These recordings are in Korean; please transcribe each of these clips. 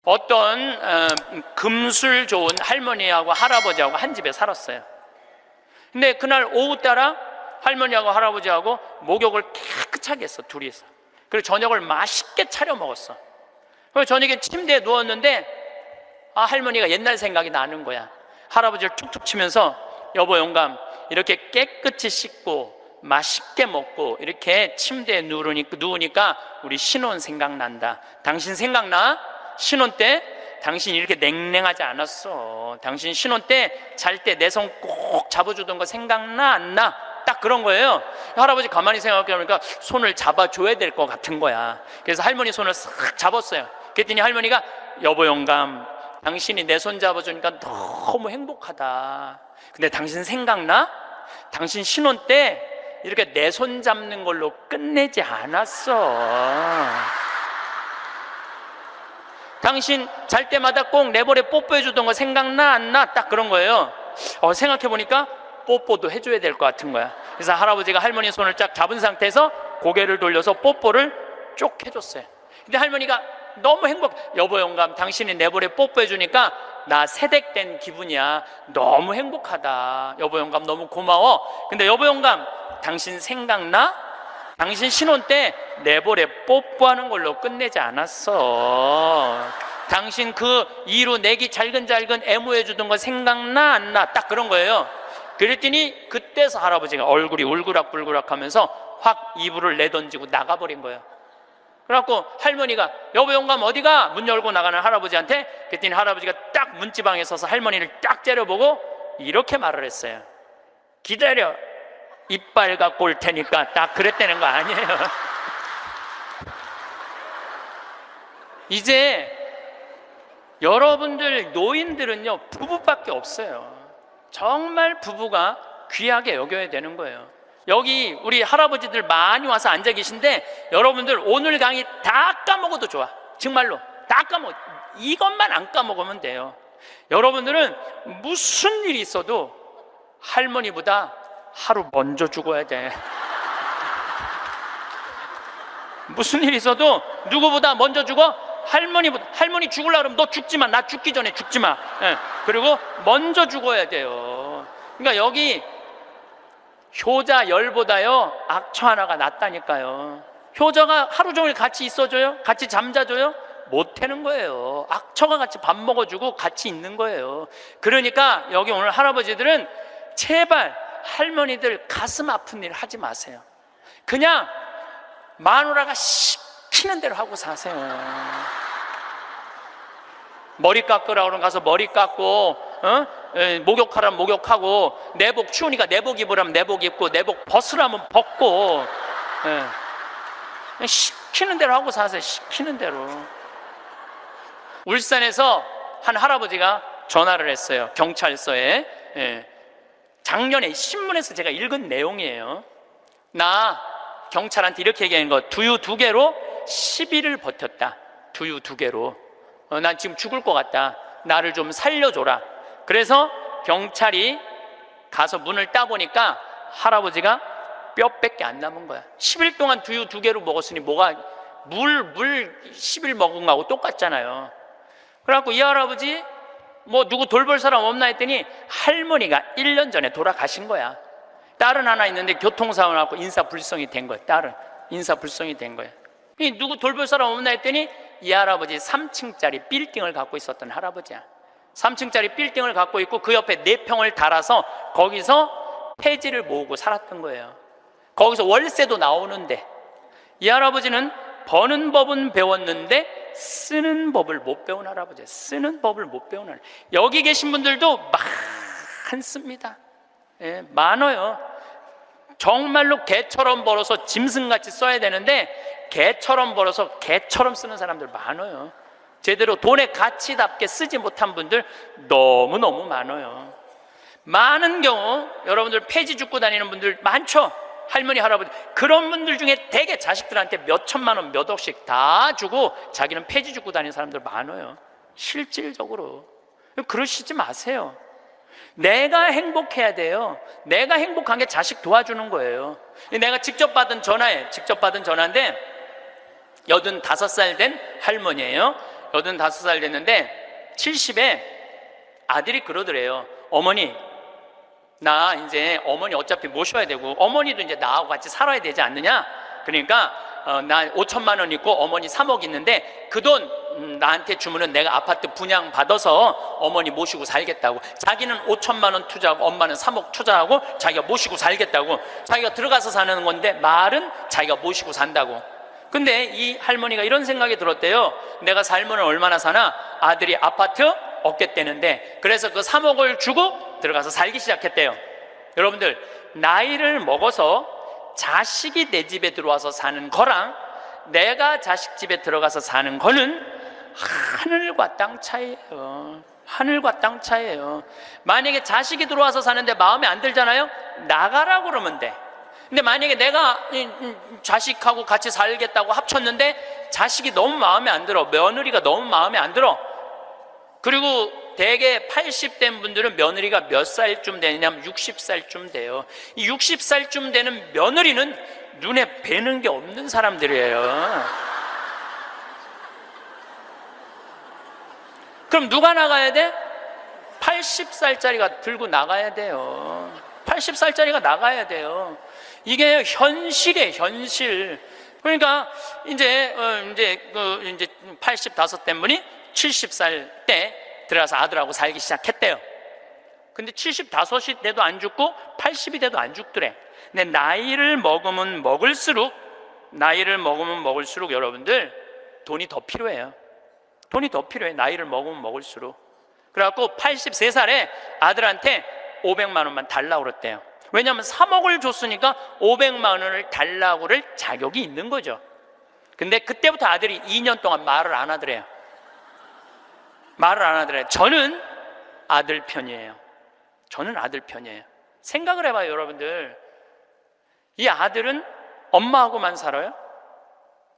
어떤 금술 좋은 할머니하고 할아버지하고 한 집에 살았어요. 근데 그날 오후 따라 할머니하고 할아버지하고 목욕을 깨끗하게 했어, 둘이서. 그리고 저녁을 맛있게 차려 먹었어. 그리고 저녁에 침대에 누웠는데 할머니가 옛날 생각이 나는 거야. 할아버지를 툭툭 치면서, 여보 영감, 이렇게 깨끗이 씻고 맛있게 먹고 이렇게 침대에 누우니까 우리 신혼 생각난다. 당신 생각나? 신혼 때 당신 이렇게 냉랭하지 않았어. 당신 신혼 때 잘 때 내 손 꼭 잡아주던 거 생각나 안 나? 딱 그런 거예요. 할아버지 가만히 생각해보니까 손을 잡아줘야 될 것 같은 거야. 그래서 할머니 손을 싹 잡았어요. 그랬더니 할머니가, 여보 영감, 당신이 내 손 잡아주니까 너무 행복하다. 근데 당신 생각나? 당신 신혼 때 이렇게 내 손 잡는 걸로 끝내지 않았어. 당신 잘 때마다 꼭 내 볼에 뽀뽀해주던 거 생각나 안 나? 딱 그런 거예요. 생각해보니까 뽀뽀도 해줘야 될 것 같은 거야. 그래서 할아버지가 할머니 손을 쫙 잡은 상태에서 고개를 돌려서 뽀뽀를 쭉 해줬어요. 근데 할머니가 너무 여보 영감, 당신이 내 볼에 뽀뽀해주니까 나 새댁된 기분이야. 너무 행복하다. 여보 영감 너무 고마워. 근데 여보 영감, 당신 생각나? 당신 신혼 때 내 볼에 뽀뽀하는 걸로 끝내지 않았어. 당신 그 이로 내기 잘근잘근 애무해주던 거 생각나 안 나? 딱 그런 거예요. 그랬더니 그때서 할아버지가 얼굴이 울그락불그락 하면서 확 이불을 내던지고 나가버린 거예요. 그래갖고 할머니가, 여보 영감 어디가? 문 열고 나가는 할아버지한테. 그랬더니 할아버지가 딱 문지방에 서서 할머니를 딱 째려보고 이렇게 말을 했어요. 기다려, 이빨 갖고 올 테니까. 딱 그랬다는 거 아니에요. 이제 여러분들 노인들은요, 부부밖에 없어요. 정말 부부가 귀하게 여겨야 되는 거예요. 여기 우리 할아버지들 많이 와서 앉아 계신데, 여러분들 오늘 강의 다 까먹어도 좋아. 정말로 다 까먹어. 이것만 안 까먹으면 돼요. 여러분들은 무슨 일이 있어도 할머니보다 하루 먼저 죽어야 돼. 무슨 일이 있어도 누구보다 먼저 죽어? 할머니 죽으려고 그러면 너 죽지 마. 나 죽기 전에 죽지 마. 그리고 먼저 죽어야 돼요. 그러니까 여기 효자 열보다요 악처 하나가 낫다니까요. 효자가 하루 종일 같이 있어줘요? 같이 잠자줘요? 못하는 거예요. 악처가 같이 밥 먹어주고 같이 있는 거예요. 그러니까 여기 오늘 할아버지들은 제발 할머니들 가슴 아픈 일 하지 마세요. 그냥 마누라가 시키는 대로 하고 사세요. 머리 깎으라 그러면 가서 머리 깎고, 목욕하라면 목욕하고, 내복 추우니까 내복 입으라면 내복 입고, 내복 벗으라면 벗고, 시키는 대로 하고 사세요. 시키는 대로. 울산에서 한 할아버지가 전화를 했어요. 경찰서에. 작년에 신문에서 제가 읽은 내용이에요. 나 경찰한테 이렇게 얘기하는 거, 두유 2개로 10일을 버텼다. 두유 2개로. 난 지금 죽을 것 같다. 나를 좀 살려줘라. 그래서 경찰이 가서 문을 따보니까 할아버지가 뼈밖에 안 남은 거야. 10일 동안 두유 2개로 먹었으니 뭐가 물 10일 먹은 거하고 똑같잖아요. 그래갖고 이 할아버지 뭐 누구 돌볼 사람 없나 했더니 할머니가 1년 전에 돌아가신 거야. 딸은 하나 있는데 교통사고 나고 인사불성이 된 거야. 딸은 인사불성이 된 거야. 누구 돌볼 사람 없나 했더니 이 할아버지 3층짜리 빌딩을 갖고 있었던 할아버지야. 3층짜리 빌딩을 갖고 있고 그 옆에 4평을 달아서 거기서 폐지를 모으고 살았던 거예요. 거기서 월세도 나오는데, 이 할아버지는 버는 법은 배웠는데 쓰는 법을 못 배운 할아버지예요. 쓰는 법을 못 배운 할아버지. 여기 계신 분들도 많습니다. 많아요. 정말로 개처럼 벌어서 짐승같이 써야 되는데 개처럼 벌어서 개처럼 쓰는 사람들 많아요. 제대로 돈의 가치답게 쓰지 못한 분들 너무너무 많아요. 많은 경우 여러분들 폐지 죽고 다니는 분들 많죠. 할머니 할아버지 그런 분들 중에 대개 자식들한테 몇 천만 원 몇 억씩 다 주고 자기는 폐지 죽고 다니는 사람들 많아요. 실질적으로. 그러시지 마세요. 내가 행복해야 돼요. 내가 행복한 게 자식 도와주는 거예요. 내가 직접 받은 전화인데 85살 된 할머니예요. 85살 됐는데 70에 아들이 그러더래요. 어머니, 나 이제 어머니 어차피 모셔야 되고 어머니도 이제 나하고 같이 살아야 되지 않느냐? 그러니까 나 5천만 원 있고 어머니 3억 있는데 그 돈 나한테 주면은 내가 아파트 분양 받아서 어머니 모시고 살겠다고. 자기는 5천만 원 투자하고 엄마는 3억 투자하고 자기가 모시고 살겠다고. 자기가 들어가서 사는 건데 말은 자기가 모시고 산다고. 근데 이 할머니가 이런 생각이 들었대요. 내가 살면 얼마나 사나? 아들이 아파트 얻겠다는데, 그래서 그 3억을 주고 들어가서 살기 시작했대요. 여러분들, 나이를 먹어서 자식이 내 집에 들어와서 사는 거랑 내가 자식 집에 들어가서 사는 거는 하늘과 땅 차이예요. 하늘과 땅 차이예요. 만약에 자식이 들어와서 사는데 마음에 안 들잖아요? 나가라고 그러면 돼. 근데 만약에 내가 자식하고 같이 살겠다고 합쳤는데 자식이 너무 마음에 안 들어, 며느리가 너무 마음에 안 들어. 그리고 대개 80된 분들은 며느리가 몇 살쯤 되냐면 60살쯤 돼요. 이 60살쯤 되는 며느리는 눈에 뵈는 게 없는 사람들이에요. 그럼 누가 나가야 돼? 80살짜리가 들고 나가야 돼요. 80살짜리가 나가야 돼요. 이게 현실이에요, 현실. 그러니까 이제 85 된 분이 70살 때 들어가서 아들하고 살기 시작했대요. 근데 75이 돼도 안 죽고 80이 돼도 안 죽더래. 근데 나이를 먹으면 먹을수록 여러분들 돈이 더 필요해요. 돈이 더 필요해. 나이를 먹으면 먹을수록. 그래갖고 83살에 아들한테 500만 원만 달라고 그랬대요. 왜냐하면 3억을 줬으니까 500만 원을 달라고 그럴 자격이 있는 거죠. 근데 그때부터 아들이 2년 동안 말을 안 하더래요. 말을 안 하더래요. 저는 아들 편이에요. 저는 아들 편이에요. 생각을 해봐요, 여러분들. 이 아들은 엄마하고만 살아요?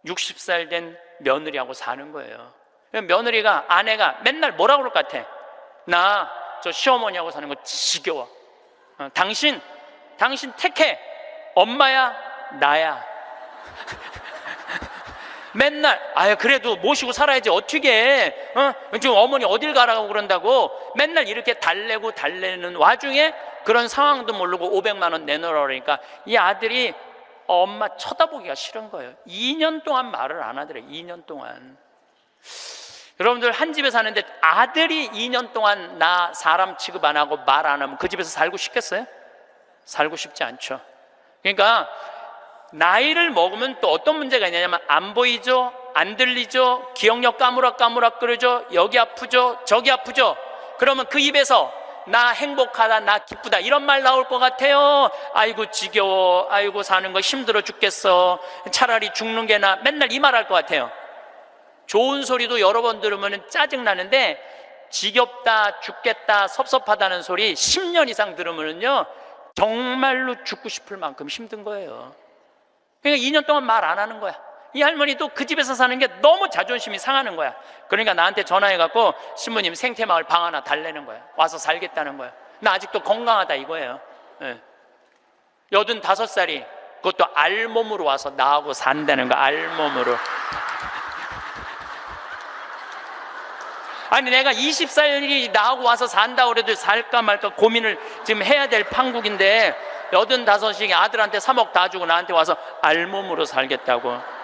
60살 된 며느리하고 사는 거예요. 며느리가, 아내가 맨날 뭐라고 그럴 것 같아? 나 저 시어머니하고 사는 거 지겨워. 당신 택해. 엄마야, 나야. 맨날 그래도 모시고 살아야지 어떻게 지금 어머니 어딜 가라고 그런다고 맨날 이렇게 달래는 와중에 그런 상황도 모르고 500만 원 내놓으라 그러니까 이 아들이 엄마 쳐다보기가 싫은 거예요. 2년 동안 말을 안 하더래. 2년 동안. 여러분들, 한 집에 사는데 아들이 2년 동안 나 사람 취급 안 하고 말 안 하면 그 집에서 살고 싶겠어요? 살고 싶지 않죠. 그러니까 나이를 먹으면 또 어떤 문제가 있냐면 안 보이죠? 안 들리죠? 기억력 까무락까무락거리죠? 여기 아프죠? 저기 아프죠? 그러면 그 입에서 나 행복하다, 나 기쁘다 이런 말 나올 것 같아요. 아이고 지겨워, 아이고 사는 거 힘들어 죽겠어, 차라리 죽는 게 나, 맨날 이 말 할 것 같아요. 좋은 소리도 여러 번 들으면 짜증나는데 지겹다, 죽겠다, 섭섭하다는 소리 10년 이상 들으면요 정말로 죽고 싶을 만큼 힘든 거예요. 그러니까 2년 동안 말 안 하는 거야. 이 할머니도 그 집에서 사는 게 너무 자존심이 상하는 거야. 그러니까 나한테 전화해갖고 신부님 생태마을 방 하나 달래는 거야. 와서 살겠다는 거야. 나 아직도 건강하다 이거예요. 85살이 그것도 알몸으로 와서 나하고 산다는 거야. 알몸으로. 아니 내가 20살이 나하고 와서 산다고 그래도 살까 말까 고민을 지금 해야 될 판국인데 85이 아들한테 3억 다 주고 나한테 와서 알몸으로 살겠다고.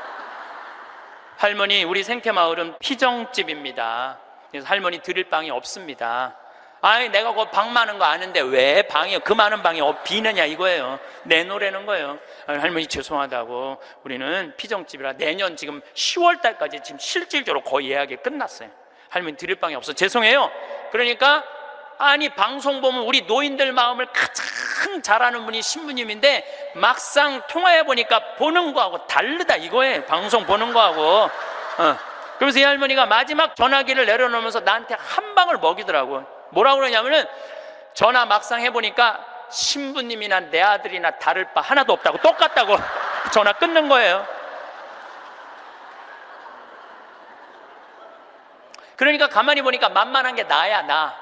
할머니, 우리 생태마을은 피정집입니다. 그래서 할머니 드릴 방이 없습니다. 아니 내가 그 방 많은 거 아는데 왜 방이 그 많은 방이 비느냐 이거예요. 내놓으라는 거예요. 아니, 할머니 죄송하다고, 우리는 피정집이라 내년 지금 10월 달까지 지금 실질적으로 거의 예약이 끝났어요. 할머니 드릴 방이 없어. 죄송해요. 그러니까 아니 방송 보면 우리 노인들 마음을 가장 잘 아는 분이 신부님인데 막상 통화해 보니까 보는 거하고 다르다 이거예요. 방송 보는 거하고. 그래서 이 할머니가 마지막 전화기를 내려놓으면서 나한테 한 방을 먹이더라고. 뭐라고 그러냐면은 전화 막상 해보니까 신부님이나 내 아들이나 다를 바 하나도 없다고, 똑같다고 전화 끊는 거예요. 그러니까 가만히 보니까 만만한 게 나야, 나.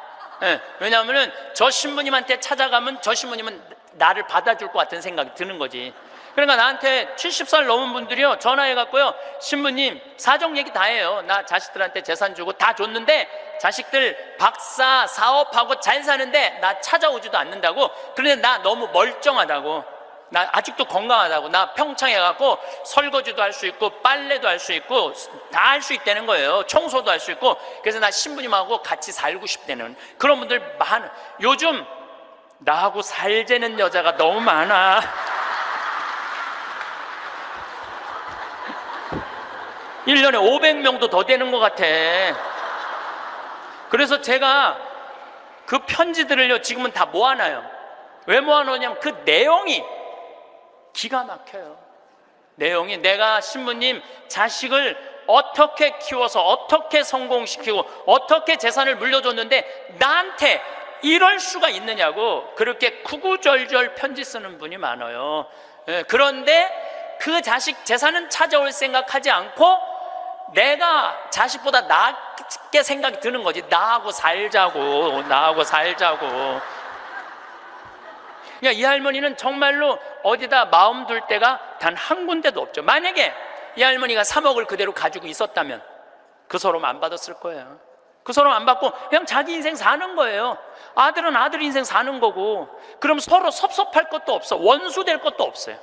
왜냐하면은 저 신부님한테 찾아가면 저 신부님은 나를 받아줄 것 같은 생각이 드는 거지. 그러니까 나한테 70살 넘은 분들이요 전화해갖고요, 신부님 사정 얘기 다 해요. 나 자식들한테 재산 주고 다 줬는데 자식들 박사 사업하고 잘 사는데 나 찾아오지도 않는다고. 그런데 나 너무 멀쩡하다고, 나 아직도 건강하다고, 나 평창에 가고 설거지도 할 수 있고 빨래도 할 수 있고 다 할 수 있다는 거예요. 청소도 할 수 있고. 그래서 나 신부님하고 같이 살고 싶다는 그런 분들 많아. 요즘 나하고 살자는 여자가 너무 많아. 일년에 500명도 더 되는 것 같아. 그래서 제가 그 편지들을요 지금은 다 모아놔요. 왜 모아놓냐면 그 내용이 기가 막혀요. 내용이 내가 신부님 자식을 어떻게 키워서 어떻게 성공시키고 어떻게 재산을 물려줬는데 나한테 이럴 수가 있느냐고 그렇게 구구절절 편지 쓰는 분이 많아요. 그런데 그 자식 재산은 찾아올 생각하지 않고 내가 자식보다 낫게 생각이 드는 거지. 나하고 살자고, 나하고 살자고. 그러니까 이 할머니는 정말로 어디다 마음 둘 데가 단 한 군데도 없죠. 만약에 이 할머니가 3억을 그대로 가지고 있었다면 그 서름 안 받았을 거예요. 그 서름 안 받고 그냥 자기 인생 사는 거예요. 아들은 아들 인생 사는 거고. 그럼 서로 섭섭할 것도 없어. 원수 될 것도 없어요.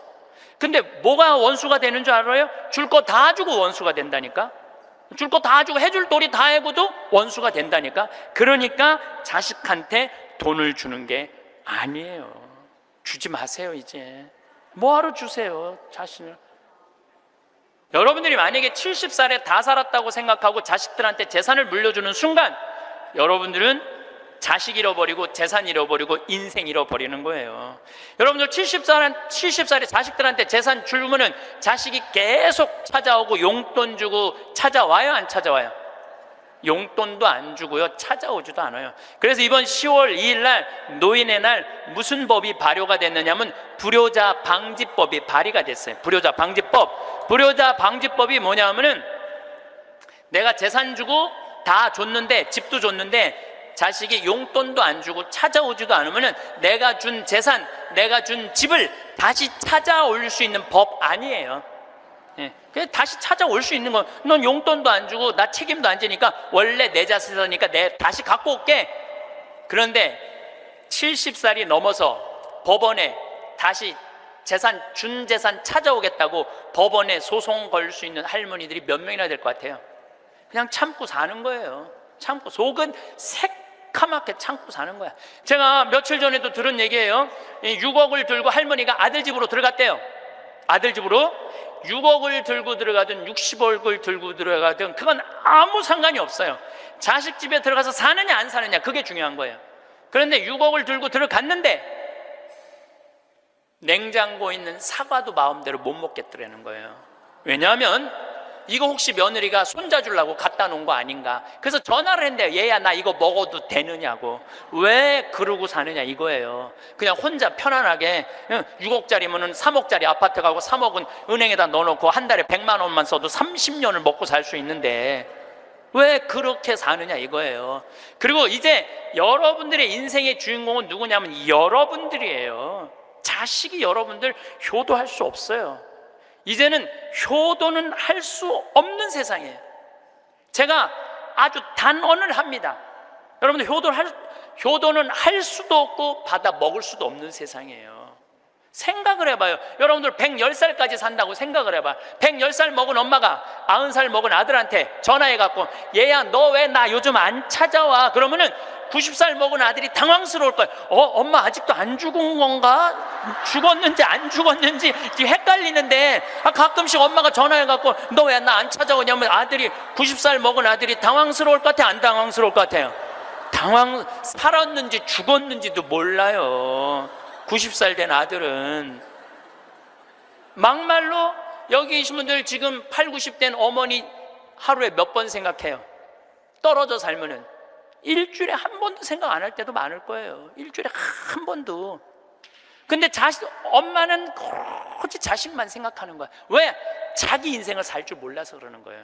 근데 뭐가 원수가 되는 줄 알아요? 줄 거 다 주고 원수가 된다니까. 줄 거 다 주고 해줄 도리 다 해고도 원수가 된다니까. 그러니까 자식한테 돈을 주는 게 아니에요. 주지 마세요. 이제 뭐하러 주세요 자신을. 여러분들이 만약에 70살에 다 살았다고 생각하고 자식들한테 재산을 물려주는 순간 여러분들은 자식 잃어버리고 재산 잃어버리고 인생 잃어버리는 거예요. 여러분들 70살에 자식들한테 재산 주면은 자식이 계속 찾아오고 용돈 주고 찾아와요, 안 찾아와요? 용돈도 안 주고요, 찾아오지도 않아요. 그래서 이번 10월 2일 날 노인의 날 무슨 법이 발효가 됐느냐면 불효자 방지법이 발의가 됐어요. 불효자 방지법. 불효자 방지법이 뭐냐면은 내가 재산 주고 다 줬는데, 집도 줬는데 자식이 용돈도 안 주고 찾아오지도 않으면은 내가 준 재산, 내가 준 집을 다시 찾아올 수 있는 법 아니에요. 그냥 다시 찾아올 수 있는 건, 넌 용돈도 안 주고 나 책임도 안 지니까 원래 내 자산이니까 내 다시 갖고 올게. 그런데 70살이 넘어서 법원에 다시 준 재산 찾아오겠다고 법원에 소송 걸 수 있는 할머니들이 몇 명이나 될 것 같아요? 그냥 참고 사는 거예요. 참고, 속은 새카맣게 참고 사는 거야. 제가 며칠 전에도 들은 얘기예요. 6억을 들고 할머니가 아들 집으로 들어갔대요. 아들 집으로 6억을 들고 들어가든 60억을 들고 들어가든 그건 아무 상관이 없어요. 자식 집에 들어가서 사느냐 안 사느냐, 그게 중요한 거예요. 그런데 6억을 들고 들어갔는데 냉장고에 있는 사과도 마음대로 못 먹겠더라는 거예요. 왜냐하면 이거 혹시 며느리가 손자 주려고 갖다 놓은 거 아닌가. 그래서 전화를 했는데요. 얘야, 나 이거 먹어도 되느냐고. 왜 그러고 사느냐 이거예요. 그냥 혼자 편안하게 6억짜리면은 3억짜리 아파트 가고 3억은 은행에다 넣어놓고 한 달에 100만 원만 써도 30년을 먹고 살 수 있는데 왜 그렇게 사느냐 이거예요. 그리고 이제 여러분들의 인생의 주인공은 누구냐면 여러분들이에요. 자식이 여러분들 효도할 수 없어요. 이제는 효도는 할 수 없는 세상이에요. 제가 아주 단언을 합니다. 여러분들 효도는 할 수도 없고 받아 먹을 수도 없는 세상이에요. 생각을 해봐요. 여러분들 110살까지 산다고 생각을 해봐. 110살 먹은 엄마가 90살 먹은 아들한테 전화해갖고 얘야, 너 왜 나 요즘 안 찾아와? 그러면은 90살 먹은 아들이 당황스러울 거예요. 엄마 아직도 안 죽은 건가? 죽었는지 안 죽었는지 헷갈리는데, 가끔씩 엄마가 전화해갖고 너 왜 나 안 찾아오냐면 아들이 90살 먹은 아들이 당황스러울 것 같아, 안 당황스러울 것 같아요? 살았는지 죽었는지도 몰라요. 90살 된 아들은. 막말로 여기 계신 분들 지금 8, 90 된 어머니 하루에 몇 번 생각해요? 떨어져 살면은 일주일에 한 번도 생각 안 할 때도 많을 거예요. 일주일에 한 번도. 근데 엄마는 오직 자식만 생각하는 거야. 왜? 자기 인생을 살 줄 몰라서 그러는 거예요.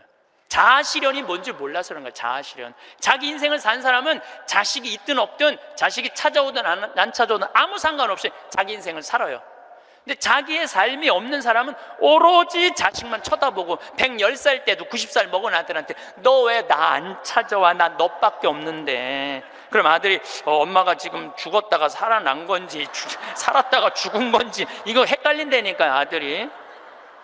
자아실현이 뭔지 몰라서 그런 거예요. 자아실현. 자기 인생을 산 사람은 자식이 있든 없든, 자식이 찾아오든 안 찾아오든 아무 상관없이 자기 인생을 살아요. 근데 자기의 삶이 없는 사람은 오로지 자식만 쳐다보고 110살 때도 90살 먹은 아들한테 너 왜 나 안 찾아와? 나 너밖에 없는데. 그럼 아들이 엄마가 지금 죽었다가 살아난 건지 살았다가 죽은 건지 이거 헷갈린다니까 아들이.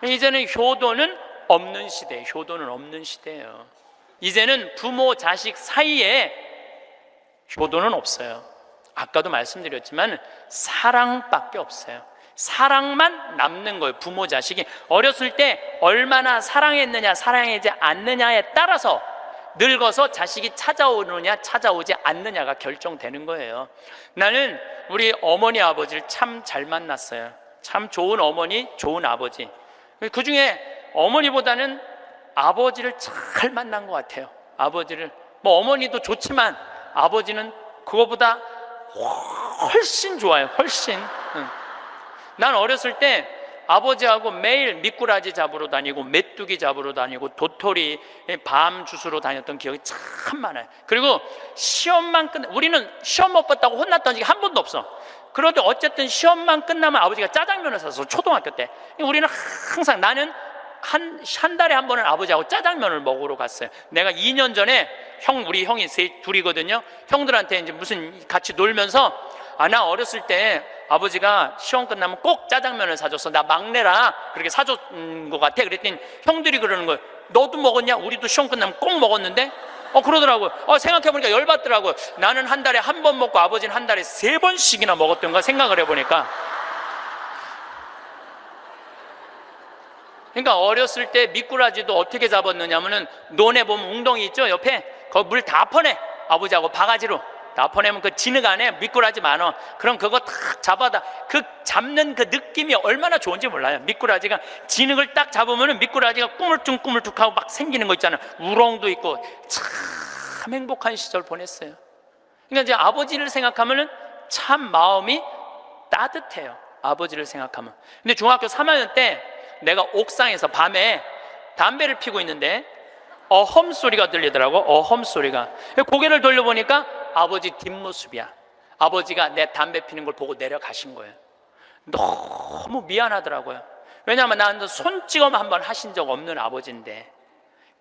이제는 효도는 없는 시대, 효도는 없는 시대예요. 이제는 부모 자식 사이에 효도는 없어요. 아까도 말씀드렸지만 사랑밖에 없어요. 사랑만 남는 거예요. 부모 자식이 어렸을 때 얼마나 사랑했느냐 사랑하지 않느냐에 따라서 늙어서 자식이 찾아오느냐 찾아오지 않느냐가 결정되는 거예요. 나는 우리 어머니 아버지를 참 잘 만났어요. 참 좋은 어머니 좋은 아버지. 그 중에 어머니보다는 아버지를 잘 만난 것 같아요. 아버지를 뭐 어머니도 좋지만 아버지는 그거보다 훨씬 좋아요. 훨씬. 난 어렸을 때 아버지하고 매일 미꾸라지 잡으러 다니고 메뚜기 잡으러 다니고 도토리 밤 주스러 다녔던 기억이 참 많아요. 그리고 시험만 우리는 시험 못 봤다고 혼났던 적이 한 번도 없어. 그런데 어쨌든 시험만 끝나면 아버지가 짜장면을 사서 초등학교 때 우리는 항상 나는 한 달에 한 번은 아버지하고 짜장면을 먹으러 갔어요. 내가 2년 전에 우리 형이 둘이거든요. 형들한테 이제 무슨 같이 놀면서 나 어렸을 때 아버지가 시험 끝나면 꼭 짜장면을 사줬어. 나 막내라 그렇게 사줬는 것 같아. 그랬더니 형들이 그러는 거예요. 너도 먹었냐? 우리도 시험 끝나면 꼭 먹었는데? 그러더라고요. 생각해보니까 열받더라고요. 나는 한 달에 한 번 먹고 아버지는 한 달에 3번씩이나 먹었던가 생각을 해보니까. 그러니까 어렸을 때 미꾸라지도 어떻게 잡았느냐면은 논에 보면 웅덩이 있죠? 옆에 거기 물 다 퍼내. 아버지하고 바가지로 다 퍼내면 그 진흙 안에 미꾸라지 많아. 그럼 그거 탁 잡아다 그 잡는 그 느낌이 얼마나 좋은지 몰라요. 미꾸라지가 진흙을 딱 잡으면은 미꾸라지가 꾸물쭉꾸물쭉하고 막 생기는 거 있잖아요. 우렁도 있고 참 행복한 시절 보냈어요. 그러니까 이제 아버지를 생각하면은 참 마음이 따뜻해요. 아버지를 생각하면. 근데 중학교 3학년 때 내가 옥상에서 밤에 담배를 피고 있는데 어험 소리가 들리더라고. 어험 소리가. 고개를 돌려보니까 아버지 뒷모습이야. 아버지가 내 담배 피는 걸 보고 내려가신 거예요. 너무 미안하더라고요. 왜냐하면 나는 손찌검 한번 하신 적 없는 아버지인데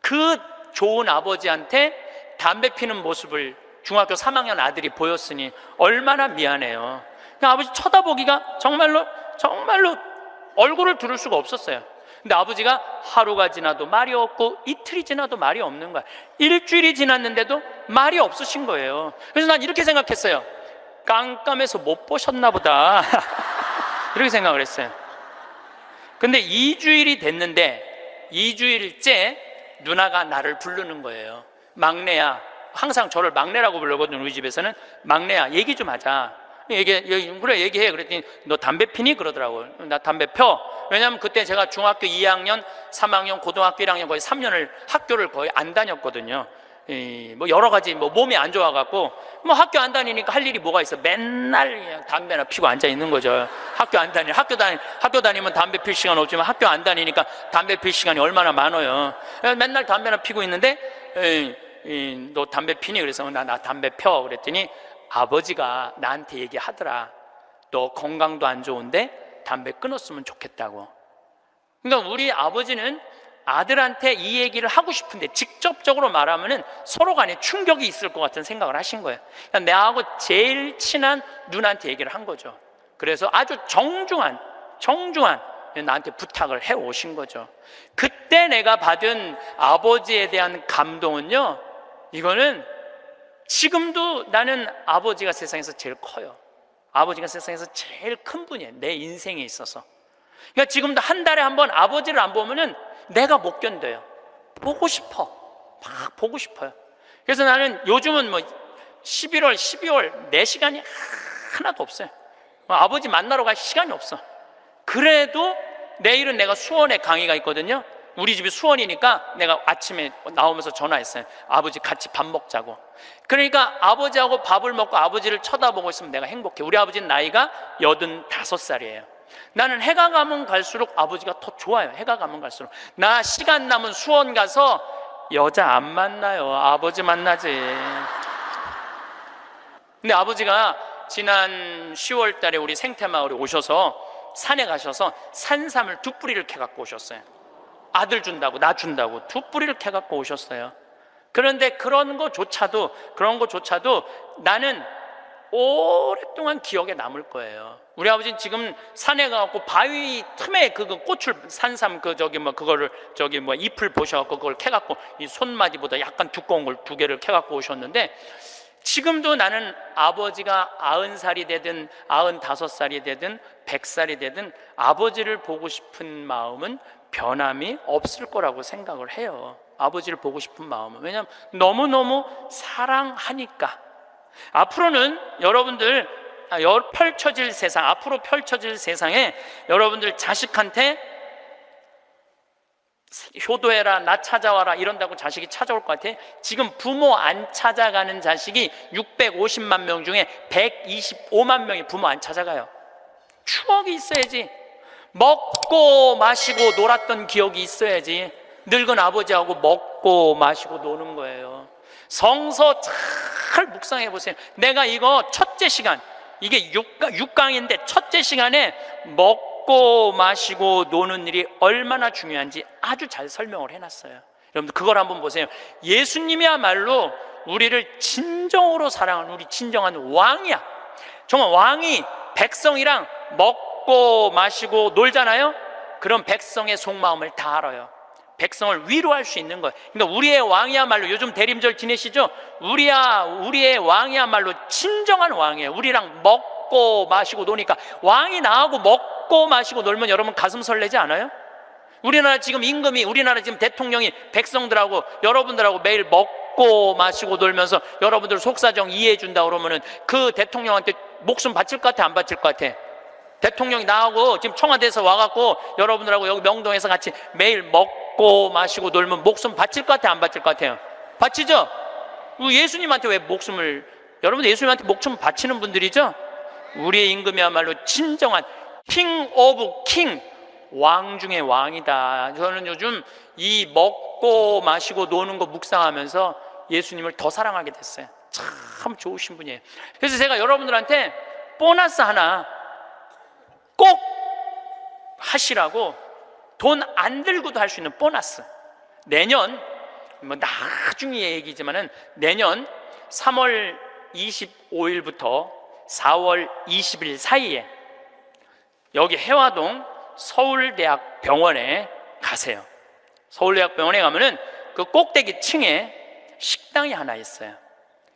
그 좋은 아버지한테 담배 피는 모습을 중학교 3학년 아들이 보였으니 얼마나 미안해요. 아버지 쳐다보기가 정말로 얼굴을 두를 수가 없었어요. 근데 아버지가 하루가 지나도 말이 없고 이틀이 지나도 말이 없는 거야. 일주일이 지났는데도 말이 없으신 거예요. 그래서 난 이렇게 생각했어요. 깜깜해서 못 보셨나 보다. 이렇게 생각을 했어요. 근데 2주일이 됐는데 2주일째 누나가 나를 부르는 거예요. 막내야. 항상 저를 막내라고 부르거든요. 우리 집에서는. 막내야, 얘기 좀 하자. 그래 얘기해. 그랬더니 너 담배 피니? 그러더라고요. 나 담배 펴. 왜냐하면 그때 제가 중학교 2학년, 3학년, 고등학교 1학년 거의 3년을 학교를 거의 안 다녔거든요. 뭐 여러 가지 몸이 안 좋아갖고 학교 안 다니니까 할 일이 뭐가 있어? 맨날 그냥 담배나 피고 앉아 있는 거죠. 학교 다니면 담배 필 시간 없지만 학교 안 다니니까 담배 필 시간이 얼마나 많아요. 맨날 담배나 피고 있는데 너 담배 피니? 그래서 나 담배 펴. 그랬더니 아버지가 나한테 얘기하더라. 너 건강도 안 좋은데 담배 끊었으면 좋겠다고. 그러니까 우리 아버지는 아들한테 이 얘기를 하고 싶은데 직접적으로 말하면은 서로 간에 충격이 있을 것 같은 생각을 하신 거예요. 그러니까 나하고 제일 친한 누나한테 얘기를 한 거죠. 그래서 아주 정중한 나한테 부탁을 해 오신 거죠. 그때 내가 받은 아버지에 대한 감동은요, 이거는 지금도 나는 아버지가 세상에서 제일 커요. 아버지가 세상에서 제일 큰 분이에요. 내 인생에 있어서. 그러니까 지금도 한 달에 한 번 아버지를 안 보면은 내가 못 견뎌요. 보고 싶어. 막 보고 싶어요. 그래서 나는 요즘은 11월, 12월 내 시간이 하나도 없어요. 아버지 만나러 갈 시간이 없어. 그래도 내일은 내가 수원에 강의가 있거든요. 우리 집이 수원이니까 내가 아침에 나오면서 전화했어요. 아버지 같이 밥 먹자고. 그러니까 아버지하고 밥을 먹고 아버지를 쳐다보고 있으면 내가 행복해. 우리 아버지는 나이가 85살이에요. 나는 해가 가면 갈수록 아버지가 더 좋아요. 해가 가면 갈수록. 나 시간 남은 수원 가서 여자 안 만나요. 아버지 만나지. 근데 아버지가 지난 10월 달에 우리 생태마을에 오셔서 산에 가셔서 산삼을 2뿌리를 캐갖고 오셨어요. 아들 준다고, 나 준다고 2뿌리를 캐갖고 오셨어요. 그런데 그런 거조차도 나는 오랫동안 기억에 남을 거예요. 우리 아버지는 지금 산에 가갖고 바위 틈에 그 꽃을, 산삼 그거를 잎을 보셔갖고 그걸 캐갖고 이 손마디보다 약간 두꺼운 걸 2개를 캐갖고 오셨는데, 지금도 나는 아버지가 90살이 되든 95살이 되든 100살이 되든 아버지를 보고 싶은 마음은 변함이 없을 거라고 생각을 해요. 아버지를 보고 싶은 마음은. 왜냐하면 너무너무 사랑하니까. 앞으로는 여러분들 앞으로 펼쳐질 세상에 여러분들 자식한테 효도해라, 나 찾아와라 이런다고 자식이 찾아올 것 같아? 지금 부모 안 찾아가는 자식이 650만 명 중에 125만 명이 부모 안 찾아가요. 추억이 있어야지. 먹고 마시고 놀았던 기억이 있어야지. 늙은 아버지하고 먹고 마시고 노는 거예요. 성서 잘 묵상해 보세요. 내가 이거 첫째 시간, 이게 6강인데 첫째 시간에 먹고 마시고 노는 일이 얼마나 중요한지 아주 잘 설명을 해놨어요. 여러분들 그걸 한번 보세요. 예수님이야말로 우리를 진정으로 사랑하는 우리 진정한 왕이야. 정말 왕이 백성이랑 먹고 마시고 놀잖아요. 그럼 백성의 속마음을 다 알아요. 백성을 위로할 수 있는 거예요. 그러니까 우리의 왕이야말로, 요즘 대림절 지내시죠? 우리의 왕이야말로 진정한 왕이에요. 우리랑 먹고 마시고 노니까. 왕이 나하고 먹고 마시고 놀면 여러분 가슴 설레지 않아요? 우리나라 지금 임금이, 우리나라 지금 대통령이 백성들하고 여러분들하고 매일 먹고 마시고 놀면서 여러분들 속사정 이해해 준다 그러면은 그 대통령한테 목숨 바칠 것 같아, 안 바칠 것 같아? 대통령이 나하고 지금 청와대에서 와갖고 여러분들하고 여기 명동에서 같이 매일 먹고 마시고 놀면 목숨 바칠 것 같아, 안 바칠 것 같아요? 바치죠? 예수님한테 왜 목숨을, 여러분 예수님한테 목숨 바치는 분들이죠? 우리의 임금이야말로 진정한 킹 오브 킹, 왕 중의 왕이다. 저는 요즘 이 먹고 마시고 노는 거 묵상하면서 예수님을 더 사랑하게 됐어요. 참 좋으신 분이에요. 그래서 제가 여러분들한테 보너스 하나 꼭 하시라고, 돈 안 들고도 할 수 있는 보너스. 내년, 뭐 나중에 얘기지만은 내년 3월 25일부터 4월 20일 사이에 여기 해화동 서울대학병원에 가세요. 서울대학병원에 가면은 그 꼭대기 층에 식당이 하나 있어요.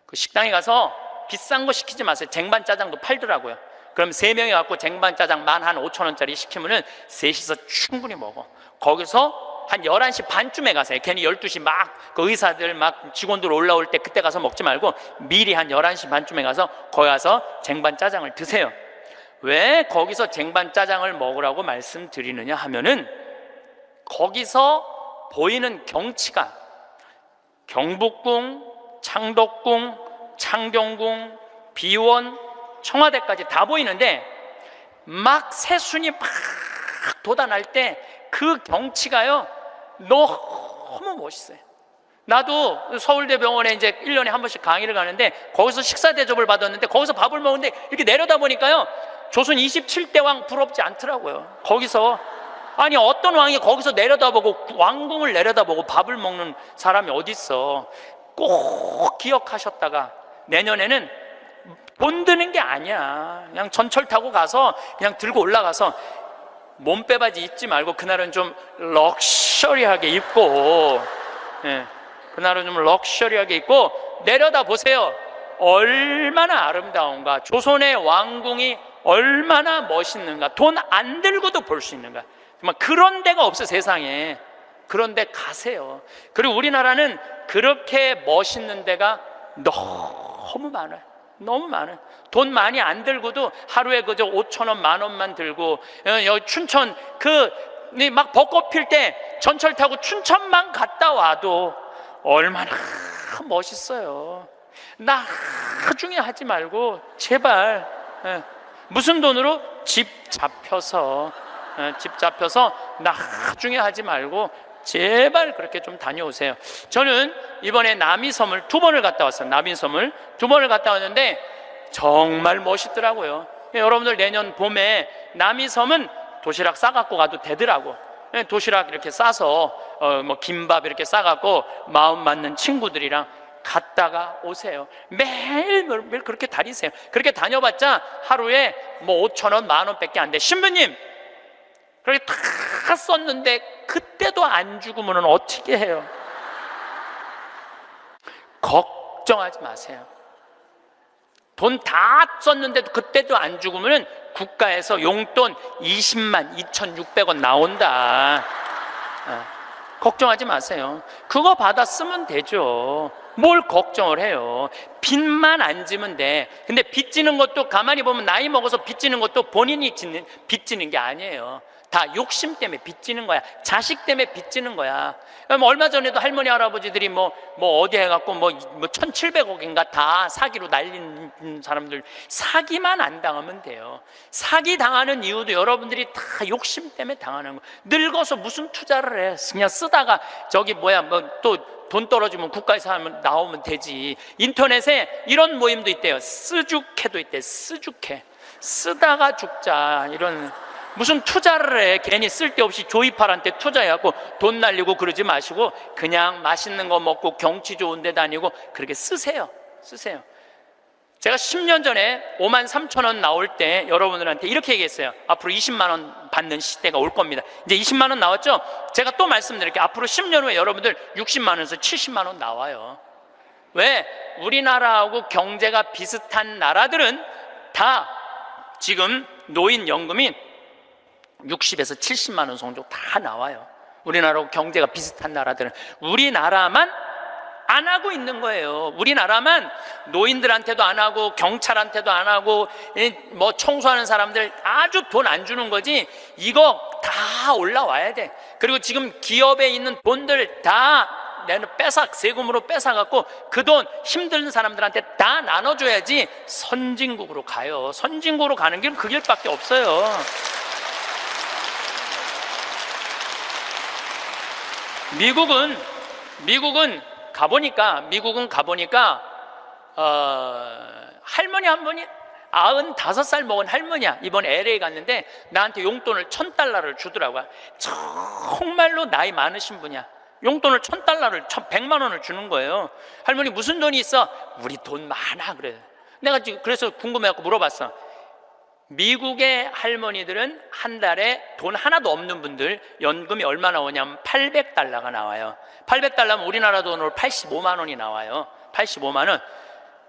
그 식당에 가서 비싼 거 시키지 마세요. 쟁반짜장도 팔더라고요. 그럼 3명이 갖고 쟁반짜장 15,000원짜리 시키면은 셋이서 충분히 먹어. 거기서 한 11시 반쯤에 가세요. 괜히 12시 막 그 의사들 막 직원들 올라올 때 그때 가서 먹지 말고 미리 한 11시 반쯤에 가서 거기 가서 쟁반짜장을 드세요. 왜 거기서 쟁반짜장을 먹으라고 말씀드리느냐 하면은, 거기서 보이는 경치가 경복궁, 창덕궁, 창경궁, 비원, 청와대까지 다 보이는데 막 새순이 막 돋아날 때 그 경치가요 너무 멋있어요. 나도 서울대병원에 이제 1년에 한 번씩 강의를 가는데 거기서 식사 대접을 받았는데, 거기서 밥을 먹는데 이렇게 내려다 보니까요 조선 27대 왕 부럽지 않더라고요. 거기서, 아니 어떤 왕이 거기서 내려다보고, 왕궁을 내려다보고 밥을 먹는 사람이 어디 있어. 꼭 기억하셨다가 내년에는 돈 드는 게 아니야. 그냥 전철 타고 가서 그냥 들고 올라가서 몸빼바지 입지 말고 그날은 좀 럭셔리하게 입고, 그날은 좀 럭셔리하게 입고 내려다 보세요. 얼마나 아름다운가. 조선의 왕궁이 얼마나 멋있는가. 돈 안 들고도 볼 수 있는가. 정말 그런 데가 없어 세상에. 그런 데 가세요. 그리고 우리나라는 그렇게 멋있는 데가 너무 많아요. 너무 많아요. 돈 많이 안 들고도 하루에 그저 5,000원, 10,000원만 들고, 여기 춘천 막 벚꽃 필 때 전철 타고 춘천만 갔다 와도 얼마나 멋있어요. 나중에 하지 말고 제발, 무슨 돈으로? 집 잡혀서 나중에 하지 말고 제발 그렇게 좀 다녀오세요. 저는 이번에 남이섬을 2번을 갔다 왔어요. 남이섬을 2번을 갔다 왔는데 정말 멋있더라고요. 여러분들 내년 봄에 남이섬은 도시락 싸갖고 가도 되더라고. 도시락 이렇게 싸서 뭐 김밥 이렇게 싸갖고 마음 맞는 친구들이랑 갔다가 오세요. 매일 그렇게 다니세요. 그렇게 다녀봤자 하루에 뭐 5,000원, 10,000원밖에 안 돼. 신부님, 그렇게 다 썼는데 그때도 안 죽으면 어떻게 해요? 걱정하지 마세요. 돈 다 썼는데도 그때도 안 죽으면 국가에서 용돈 20만 2,600원 나온다. 걱정하지 마세요. 그거 받아 쓰면 되죠. 뭘 걱정을 해요. 빚만 안 지면 돼. 근데 빚지는 것도 가만히 보면 나이 먹어서 빚지는 것도 본인이 빚지는 게 아니에요. 다 욕심 때문에 빚지는 거야. 자식 때문에 빚지는 거야. 얼마 전에도 할머니 할아버지들이 뭐 어디 해갖고 뭐 1,700억인가 다 사기로 날린 사람들, 사기만 안 당하면 돼요. 사기 당하는 이유도 여러분들이 다 욕심 때문에 당하는 거. 늙어서 무슨 투자를 해? 그냥 쓰다가 저기 또 돈 떨어지면 국가에서 하면 나오면 되지. 인터넷에 이런 모임도 있대요. 쓰죽해도 있대. 쓰죽해. 쓰다가 죽자. 이런. 무슨 투자를 해. 괜히 쓸데없이 조이팔한테 투자해갖고 돈 날리고 그러지 마시고 그냥 맛있는 거 먹고 경치 좋은 데 다니고 그렇게 쓰세요. 제가 10년 전에 53,000원 나올 때 여러분들한테 이렇게 얘기했어요. 앞으로 20만 원 받는 시대가 올 겁니다. 이제 20만 원 나왔죠? 제가 또 말씀드릴게요. 앞으로 10년 후에 여러분들 60만 원에서 70만 원 나와요. 왜? 우리나라하고 경제가 비슷한 나라들은 다 지금 노인연금이 60에서 70만 원 정도 다 나와요. 우리나라하고 경제가 비슷한 나라들은. 우리나라만 안 하고 있는 거예요. 우리나라만 노인들한테도 안 하고 경찰한테도 안 하고 뭐 청소하는 사람들 아주 돈 안 주는 거지. 이거 다 올라와야 돼. 그리고 지금 기업에 있는 돈들 다 내는 세금으로 뺏어갖고 그 돈 힘든 사람들한테 다 나눠줘야지 선진국으로 가요. 선진국으로 가는 길은 그 길밖에 없어요. 미국은 가보니까 할머니 한 분이 95살 먹은 할머니야. 이번에 LA 갔는데 나한테 용돈을 $1,000를 주더라고요. 정말로 나이 많으신 분이야. 용돈을 $1,000를 100만 원을 주는 거예요. 할머니 무슨 돈이 있어? 우리 돈 많아. 그래. 내가 지금 그래서 궁금해갖고 물어봤어. 미국의 할머니들은 한 달에 돈 하나도 없는 분들 연금이 얼마나 오냐면 $800가 나와요. $800면 우리나라 돈으로 85만 원이 나와요. 85만 원.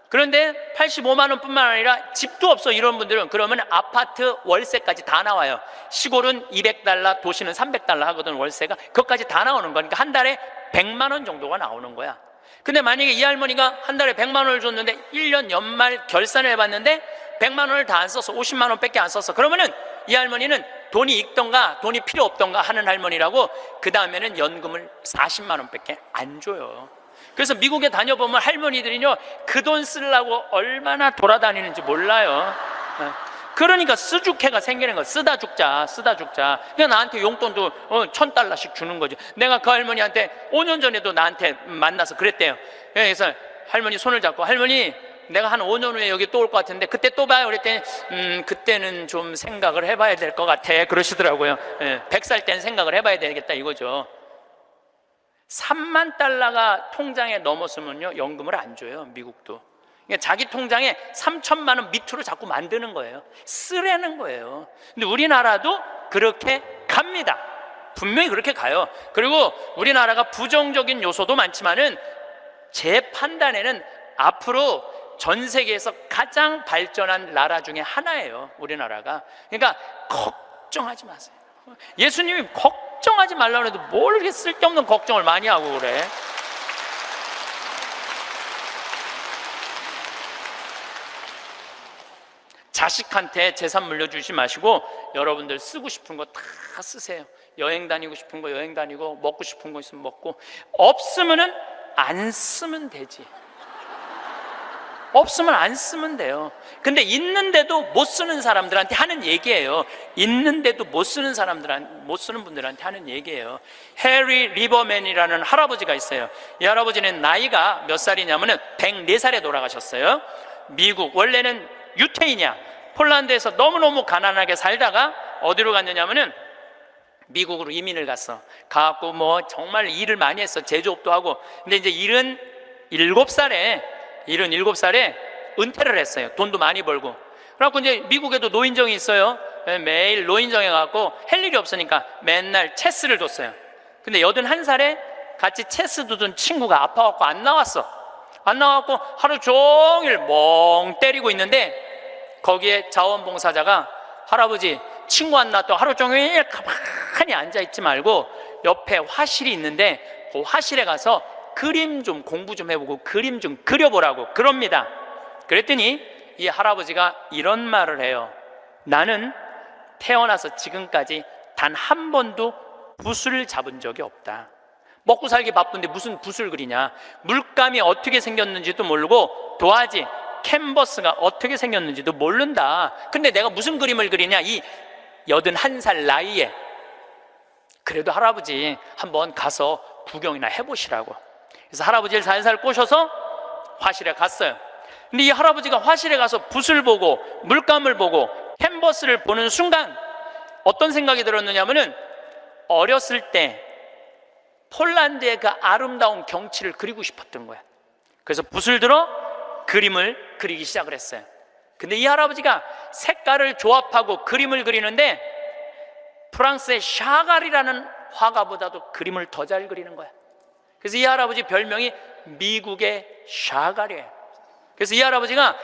그런데 85만 원뿐만 아니라 집도 없어 이런 분들은 그러면 아파트 월세까지 다 나와요. 시골은 $200, 도시는 $300 하거든 월세가. 그것까지 다 나오는 거니까 한 달에 100만 원 정도가 나오는 거야. 근데 만약에 이 할머니가 한 달에 100만 원을 줬는데 1년 연말 결산을 해봤는데 100만 원을 다 안 써서 50만 원밖에 안 썼어. 그러면은 이 할머니는 돈이 있던가 돈이 필요 없던가 하는 할머니라고. 그 다음에는 연금을 40만 원밖에 안 줘요. 그래서 미국에 다녀보면 할머니들이요 그 돈 쓰려고 얼마나 돌아다니는지 몰라요. 그러니까 쓰죽해가 생기는 거야. 쓰다 죽자. 그러니까 나한테 용돈도 $1,000씩 주는 거죠. 내가 그 할머니한테 5년 전에도 나한테 만나서 그랬대요. 그래서 할머니 손을 잡고 할머니 내가 한 5년 후에 여기 또 올 것 같은데 그때 또 봐요. 그랬더니 그때는 좀 생각을 해봐야 될 것 같아 그러시더라고요. 100살 때는 생각을 해봐야 되겠다 이거죠. $30,000가 통장에 넘었으면요 연금을 안 줘요. 미국도. 그러니까 자기 통장에 3,000만 원 밑으로 자꾸 만드는 거예요. 쓰라는 거예요. 근데 우리나라도 그렇게 갑니다. 분명히 그렇게 가요. 그리고 우리나라가 부정적인 요소도 많지만은 제 판단에는 앞으로 전 세계에서 가장 발전한 나라 중에 하나예요. 우리나라가. 그러니까 걱정하지 마세요. 예수님이 걱정하지 말라고 해도 뭘 이렇게 쓸데없는 걱정을 많이 하고 그래. 자식한테 재산 물려주지 마시고 여러분들 쓰고 싶은 거 다 쓰세요. 여행 다니고 싶은 거 여행 다니고 먹고 싶은 거 있으면 먹고 없으면은 안 쓰면 되지. 없으면 안 쓰면 돼요. 근데 있는데도 못 쓰는 사람들한테 하는 얘기예요. 있는데도 못 쓰는 분들한테 하는 얘기예요. 해리 리버맨이라는 할아버지가 있어요. 이 할아버지는 나이가 몇 살이냐면은 104살에 돌아가셨어요. 미국 원래는 유태인이야. 폴란드에서 너무너무 가난하게 살다가 어디로 갔느냐면은 미국으로 이민을 갔어. 가갖고 뭐 정말 일을 많이 했어. 제조업도 하고. 근데 이제 77살에 은퇴를 했어요. 돈도 많이 벌고. 그래갖고 이제 미국에도 노인정이 있어요. 매일 노인정에 가갖고 할 일이 없으니까 맨날 체스를 뒀어요. 근데 81살에 같이 체스 두던 친구가 아파갖고 안 나왔어. 안 나와갖고 하루 종일 멍 때리고 있는데 거기에 자원봉사자가 할아버지 친구 안 나왔다고 하루 종일 가만히 앉아있지 말고 옆에 화실이 있는데 그 화실에 가서 그림 좀 공부 좀 해보고 그림 좀 그려보라고 그럽니다. 그랬더니 이 할아버지가 이런 말을 해요. 나는 태어나서 지금까지 단 한 번도 붓을 잡은 적이 없다. 먹고 살기 바쁜데 무슨 붓을 그리냐. 물감이 어떻게 생겼는지도 모르고 도화지, 캔버스가 어떻게 생겼는지도 모른다. 근데 내가 무슨 그림을 그리냐. 이 81살 나이에. 그래도 할아버지 한번 가서 구경이나 해보시라고. 그래서 할아버지를 살살 꼬셔서 화실에 갔어요. 근데 이 할아버지가 화실에 가서 붓을 보고 물감을 보고 캔버스를 보는 순간 어떤 생각이 들었느냐면은 어렸을 때 폴란드의 그 아름다운 경치를 그리고 싶었던 거야. 그래서 붓을 들어 그림을 그리기 시작을 했어요. 근데 이 할아버지가 색깔을 조합하고 그림을 그리는데 프랑스의 샤갈이라는 화가보다도 그림을 더 잘 그리는 거야. 그래서 이 할아버지 별명이 미국의 샤갈이에요. 그래서 이 할아버지가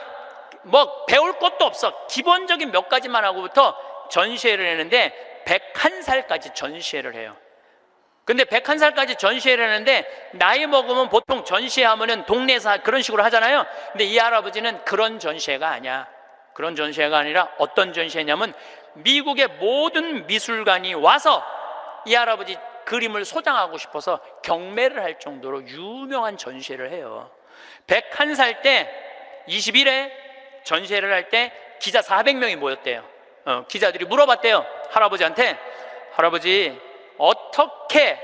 뭐 배울 것도 없어. 기본적인 몇 가지만 하고부터 전시회를 했는데 101살까지 전시회를 해요. 근데 101살까지 전시회를 하는데 나이 먹으면 보통 전시회하면은 동네에서 그런 식으로 하잖아요. 근데 이 할아버지는 그런 전시회가 아니야. 그런 전시회가 아니라 어떤 전시회냐면 미국의 모든 미술관이 와서 이 할아버지 그림을 소장하고 싶어서 경매를 할 정도로 유명한 전시회를 해요. 101살 때 20일에 전시회를 할 때 기자 400명이 모였대요. 기자들이 물어봤대요. 할아버지한테 할아버지 어떻게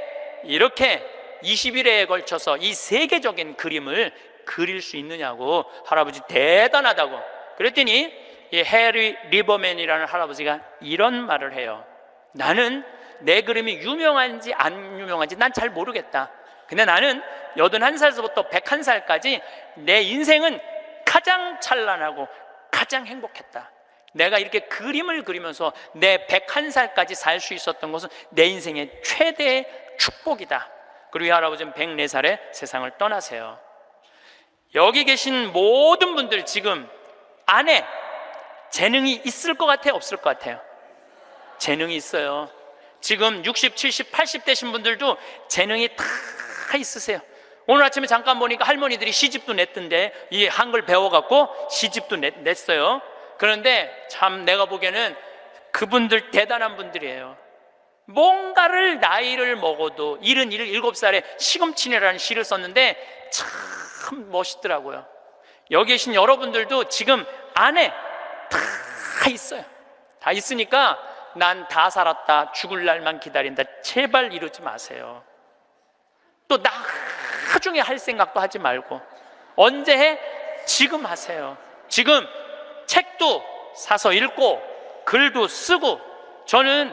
이렇게 20일에 걸쳐서 이 세계적인 그림을 그릴 수 있느냐고. 할아버지 대단하다고. 그랬더니 이 해리 리버맨이라는 할아버지가 이런 말을 해요. 나는 내 그림이 유명한지 안 유명한지 난 잘 모르겠다. 근데 나는 81살부터 101살까지 내 인생은 가장 찬란하고 가장 행복했다. 내가 이렇게 그림을 그리면서 내 101살까지 살 수 있었던 것은 내 인생의 최대의 축복이다. 그리고 이 할아버지는 104살에 세상을 떠나세요. 여기 계신 모든 분들 지금 안에 재능이 있을 것 같아요? 없을 것 같아요? 재능이 있어요. 지금 60, 70, 80 되신 분들도 재능이 다 있으세요. 오늘 아침에 잠깐 보니까 할머니들이 시집도 냈던데 이 한글 배워갖고 시집도 냈어요. 그런데 참 내가 보기에는 그분들 대단한 분들이에요. 뭔가를 나이를 먹어도 77살에 시금치네라는 시를 썼는데 참 멋있더라고요. 여기 계신 여러분들도 지금 안에 다 있어요. 다 있으니까 난 다 살았다, 죽을 날만 기다린다, 제발 이러지 마세요. 또 나중에 할 생각도 하지 말고 언제 해? 지금 하세요. 지금 책도 사서 읽고 글도 쓰고. 저는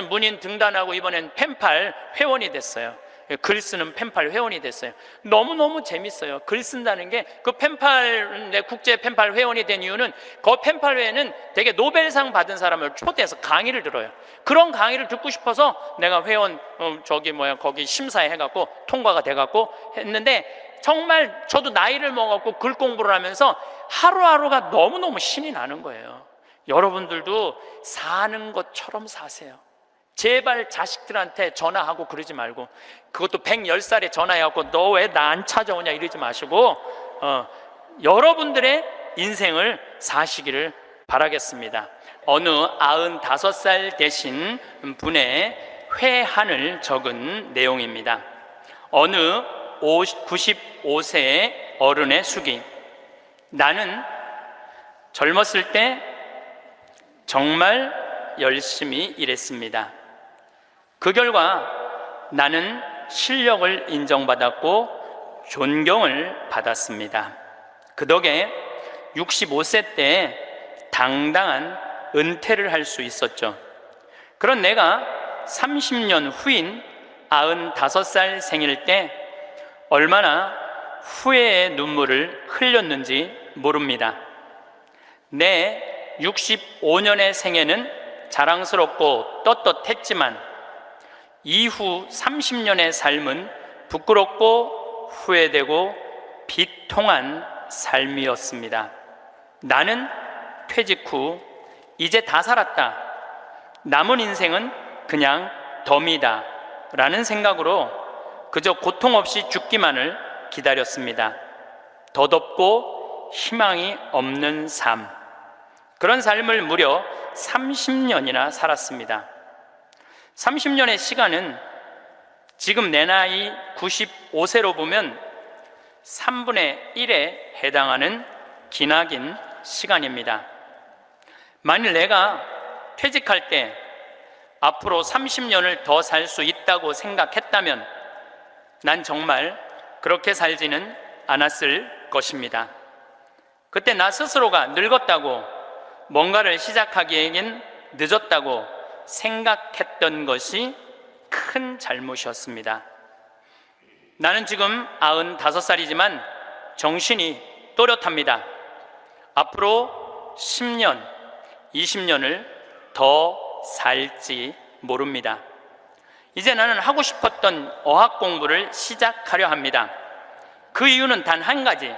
문인 등단하고 이번엔 펜팔 회원이 됐어요. 글 쓰는 펜팔 회원이 됐어요. 너무너무 재밌어요. 글 쓴다는 게. 그 펜팔, 내 국제 펜팔 회원이 된 이유는 그 펜팔 회에는 되게 노벨상 받은 사람을 초대해서 강의를 들어요. 그런 강의를 듣고 싶어서 내가 회원 거기 심사해 해갖고 통과가 돼갖고 했는데 정말 저도 나이를 먹었고 글 공부를 하면서 하루하루가 너무너무 신이 나는 거예요. 여러분들도 사는 것처럼 사세요. 제발 자식들한테 전화하고 그러지 말고, 그것도 110살에 전화해갖고 너 왜 나 안 찾아오냐 이러지 마시고 여러분들의 인생을 사시기를 바라겠습니다. 어느 95살 되신 분의 회한을 적은 내용입니다. 어느 95세의 어른의 수기. 나는 젊었을 때 정말 열심히 일했습니다. 그 결과 나는 실력을 인정받았고 존경을 받았습니다. 그 덕에 65세 때 당당한 은퇴를 할 수 있었죠. 그런 내가 30년 후인 95살 생일 때 얼마나 후회의 눈물을 흘렸는지 모릅니다. 내 65년의 생애는 자랑스럽고 떳떳했지만 이후 30년의 삶은 부끄럽고 후회되고 비통한 삶이었습니다. 나는 퇴직 후 이제 다 살았다. 남은 인생은 그냥 덤이다 라는 생각으로 그저 고통 없이 죽기만을 기다렸습니다. 덧없고 희망이 없는 삶, 그런 삶을 무려 30년이나 살았습니다. 30년의 시간은 지금 내 나이 95세로 보면 3분의 1에 해당하는 기나긴 시간입니다. 만일 내가 퇴직할 때 앞으로 30년을 더 살 수 있다고 생각했다면 난 정말 그렇게 살지는 않았을 것입니다. 그때 나 스스로가 늙었다고, 뭔가를 시작하기에는 늦었다고 생각했던 것이 큰 잘못이었습니다. 나는 지금 95살이지만 정신이 또렷합니다. 앞으로 10년, 20년을 더 살지 모릅니다. 이제 나는 하고 싶었던 어학 공부를 시작하려 합니다. 그 이유는 단 한 가지,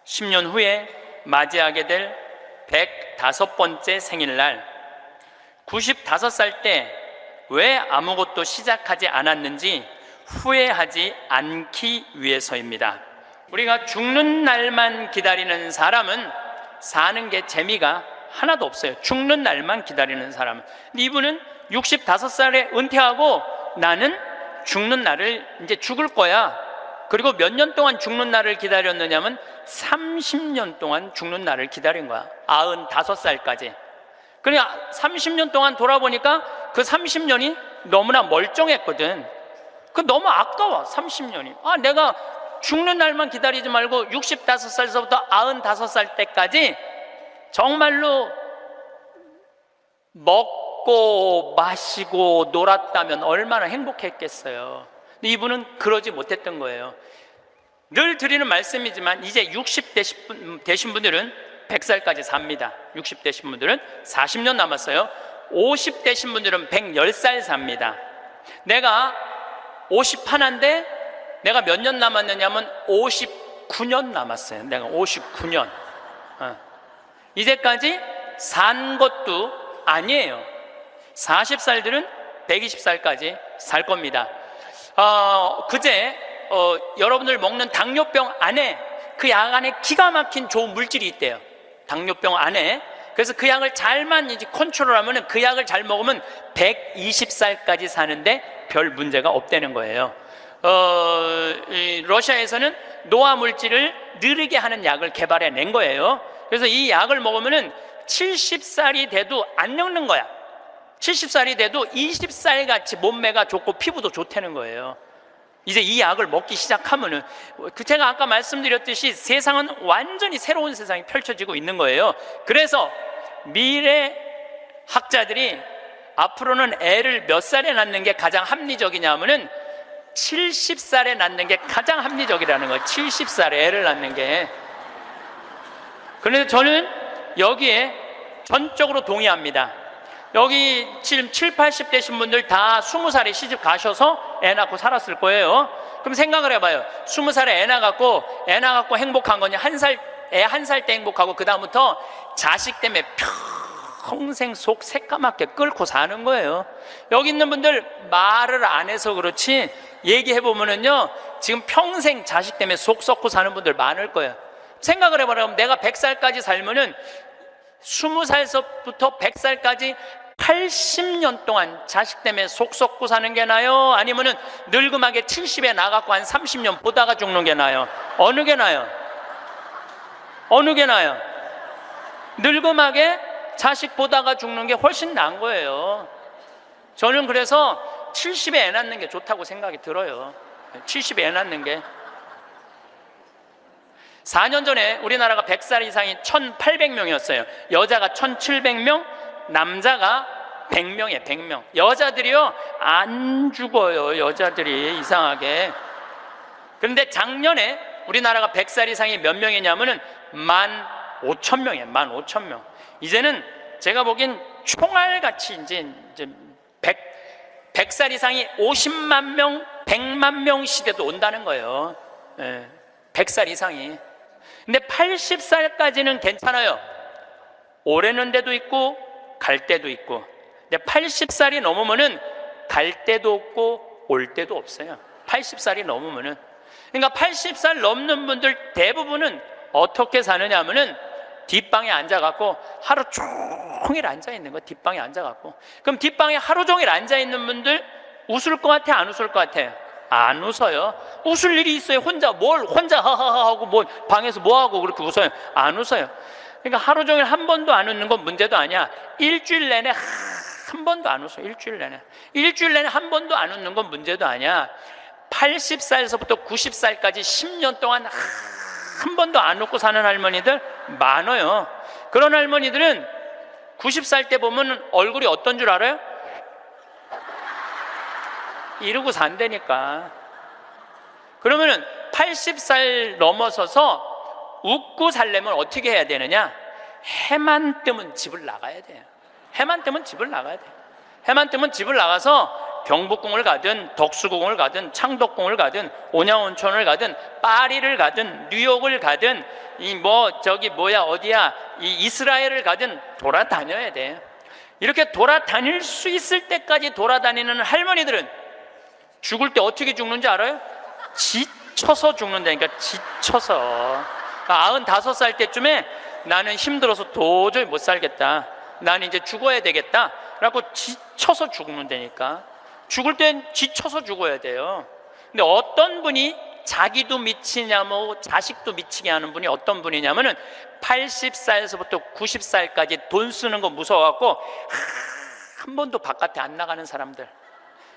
10년 후에 맞이하게 될 105번째 생일날 95살 때 왜 아무것도 시작하지 않았는지 후회하지 않기 위해서입니다. 우리가 죽는 날만 기다리는 사람은 사는 게 재미가 하나도 없어요. 죽는 날만 기다리는 사람은. 근데 이분은 65살에 은퇴하고 나는 죽는 날을 이제 죽을 거야. 그리고 몇 년 동안 죽는 날을 기다렸느냐면 30년 동안 죽는 날을 기다린 거야. 95살까지. 그러니까 30년 동안 돌아보니까 그 30년이 너무나 멀쩡했거든. 그 너무 아까워, 30년이. 내가 죽는 날만 기다리지 말고 65살서부터 95살 때까지 정말로 먹고 마시고 놀았다면 얼마나 행복했겠어요. 근데 이분은 그러지 못했던 거예요. 늘 드리는 말씀이지만 이제 60 되신 분들은 100살까지 삽니다. 60 되신 분들은 40년 남았어요. 50 되신 분들은 110살 삽니다. 내가 51인데 내가 몇 년 남았느냐면 59년 남았어요. 내가 59년. 이제까지 산 것도 아니에요. 40살들은 120살까지 살 겁니다. 그제 여러분들 먹는 당뇨병 안에, 그 약 안에 기가 막힌 좋은 물질이 있대요. 당뇨병 안에. 그래서 그 약을 잘만 이제 컨트롤하면, 그 약을 잘 먹으면 120살까지 사는데 별 문제가 없다는 거예요. 러시아에서는 노화 물질을 느리게 하는 약을 개발해 낸 거예요. 그래서 이 약을 먹으면 70살이 돼도 안 늙는 거야. 70살이 돼도 20살 같이 몸매가 좋고 피부도 좋다는 거예요. 이제 이 약을 먹기 시작하면은, 제가 아까 말씀드렸듯이 세상은 완전히 새로운 세상이 펼쳐지고 있는 거예요. 그래서 미래 학자들이 앞으로는 애를 몇 살에 낳는 게 가장 합리적이냐 하면은 70살에 낳는 게 가장 합리적이라는 거예요. 70살에 애를 낳는 게. 그런데 저는 여기에 전적으로 동의합니다. 여기 지금 70, 80 되신 분들 다 20살에 시집 가셔서 애 낳고 살았을 거예요. 그럼 생각을 해봐요. 20살에 애 낳고 행복한 거냐? 애 한 살 때 행복하고 그 다음부터 자식 때문에 평생 속 새까맣게 끓고 사는 거예요. 여기 있는 분들 말을 안 해서 그렇지 얘기해보면은요, 지금 평생 자식 때문에 속 썩고 사는 분들 많을 거예요. 생각을 해봐요. 내가 100살까지 살면은 20살서부터 100살까지 80년 동안 자식 때문에 속 썩고 사는 게 나아요? 아니면은 늙음하게 70에 나가고 한 30년 보다가 죽는 게 나아요? 어느 게 나아요? 어느 게 나아요? 늙음하게 자식 보다가 죽는 게 훨씬 나은 거예요. 저는 그래서 70에 애 낳는 게 좋다고 생각이 들어요. 70에 애 낳는 게. 4년 전에 우리나라가 100살 이상이 1,800명이었어요. 여자가 1,700명, 남자가 100명이에요. 100명. 여자들이요 안 죽어요. 여자들이 이상하게. 그런데 작년에 우리나라가 100살 이상이 몇 명이냐면은 15,000명이에요. 15,000명. 이제는 제가 보기엔 총알같이 이제 100살 이상이 50만 명, 100만 명 시대도 온다는 거예요. 100살 이상이. 근데 80살까지는 괜찮아요. 오래는 데도 있고 갈 때도 있고. 근데 80살이 넘으면은 갈 때도 없고 올 때도 없어요. 80살이 넘으면은. 그러니까 80살 넘는 분들 대부분은 어떻게 사느냐 하면은 뒷방에 앉아갖고 하루 종일 앉아있는 거. 뒷방에 앉아갖고. 그럼 뒷방에 하루 종일 앉아있는 분들 웃을 것 같아? 안 웃을 것 같아요? 안 웃어요. 웃을 일이 있어요? 혼자 하하하 하고 뭐 방에서 뭐 하고 그렇게 웃어요? 안 웃어요. 그러니까 하루 종일 한 번도 안 웃는 건 문제도 아니야. 일주일 내내 한 번도 안 웃어. 일주일 내내 한 번도 안 웃는 건 문제도 아니야. 80살에서부터 90살까지 10년 동안 한 번도 안 웃고 사는 할머니들 많아요. 그런 할머니들은 90살 때 보면 얼굴이 어떤 줄 알아요? 이러고 산다니까. 그러면은 80살 넘어서서 웃고 살려면 어떻게 해야 되느냐? 해만 뜨면 집을 나가야 돼요. 해만 뜨면 집을 나가야 돼요. 해만 뜨면 집을 나가서 경복궁을 가든 덕수궁을 가든 창덕궁을 가든 온양온천을 가든 파리를 가든 뉴욕을 가든 어디야 이 이스라엘을 가든 돌아다녀야 돼. 이렇게 돌아다닐 수 있을 때까지 돌아다니는 할머니들은 죽을 때 어떻게 죽는지 알아요? 지쳐서 죽는다니까. 지쳐서. 95살 때쯤에 나는 힘들어서 도저히 못 살겠다, 나는 이제 죽어야 되겠다 라고 지쳐서 죽는다니까. 죽을 땐 지쳐서 죽어야 돼요. 근데 어떤 분이 자기도 미치냐면 자식도 미치게 하는 분이 어떤 분이냐면은 80살에서부터 90살까지 돈 쓰는 거 무서워갖고 한 번도 바깥에 안 나가는 사람들.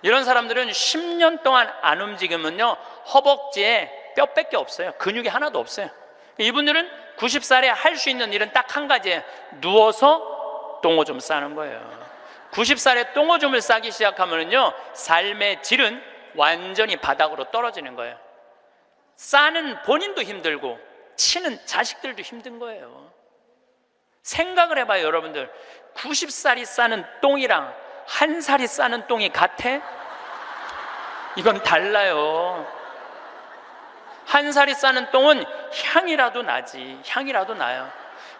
이런 사람들은 10년 동안 안 움직이면요 허벅지에 뼈밖에 없어요. 근육이 하나도 없어요. 이분들은 90살에 할 수 있는 일은 딱 한 가지예요. 누워서 똥오줌 싸는 거예요. 90살에 똥오줌을 싸기 시작하면요 삶의 질은 완전히 바닥으로 떨어지는 거예요. 싸는 본인도 힘들고 치는 자식들도 힘든 거예요. 생각을 해봐요. 여러분들 90살이 싸는 똥이랑 1살이 싸는 똥이 같아? 이건 달라요. 1살이 싸는 똥은 향이라도 나지. 향이라도 나요.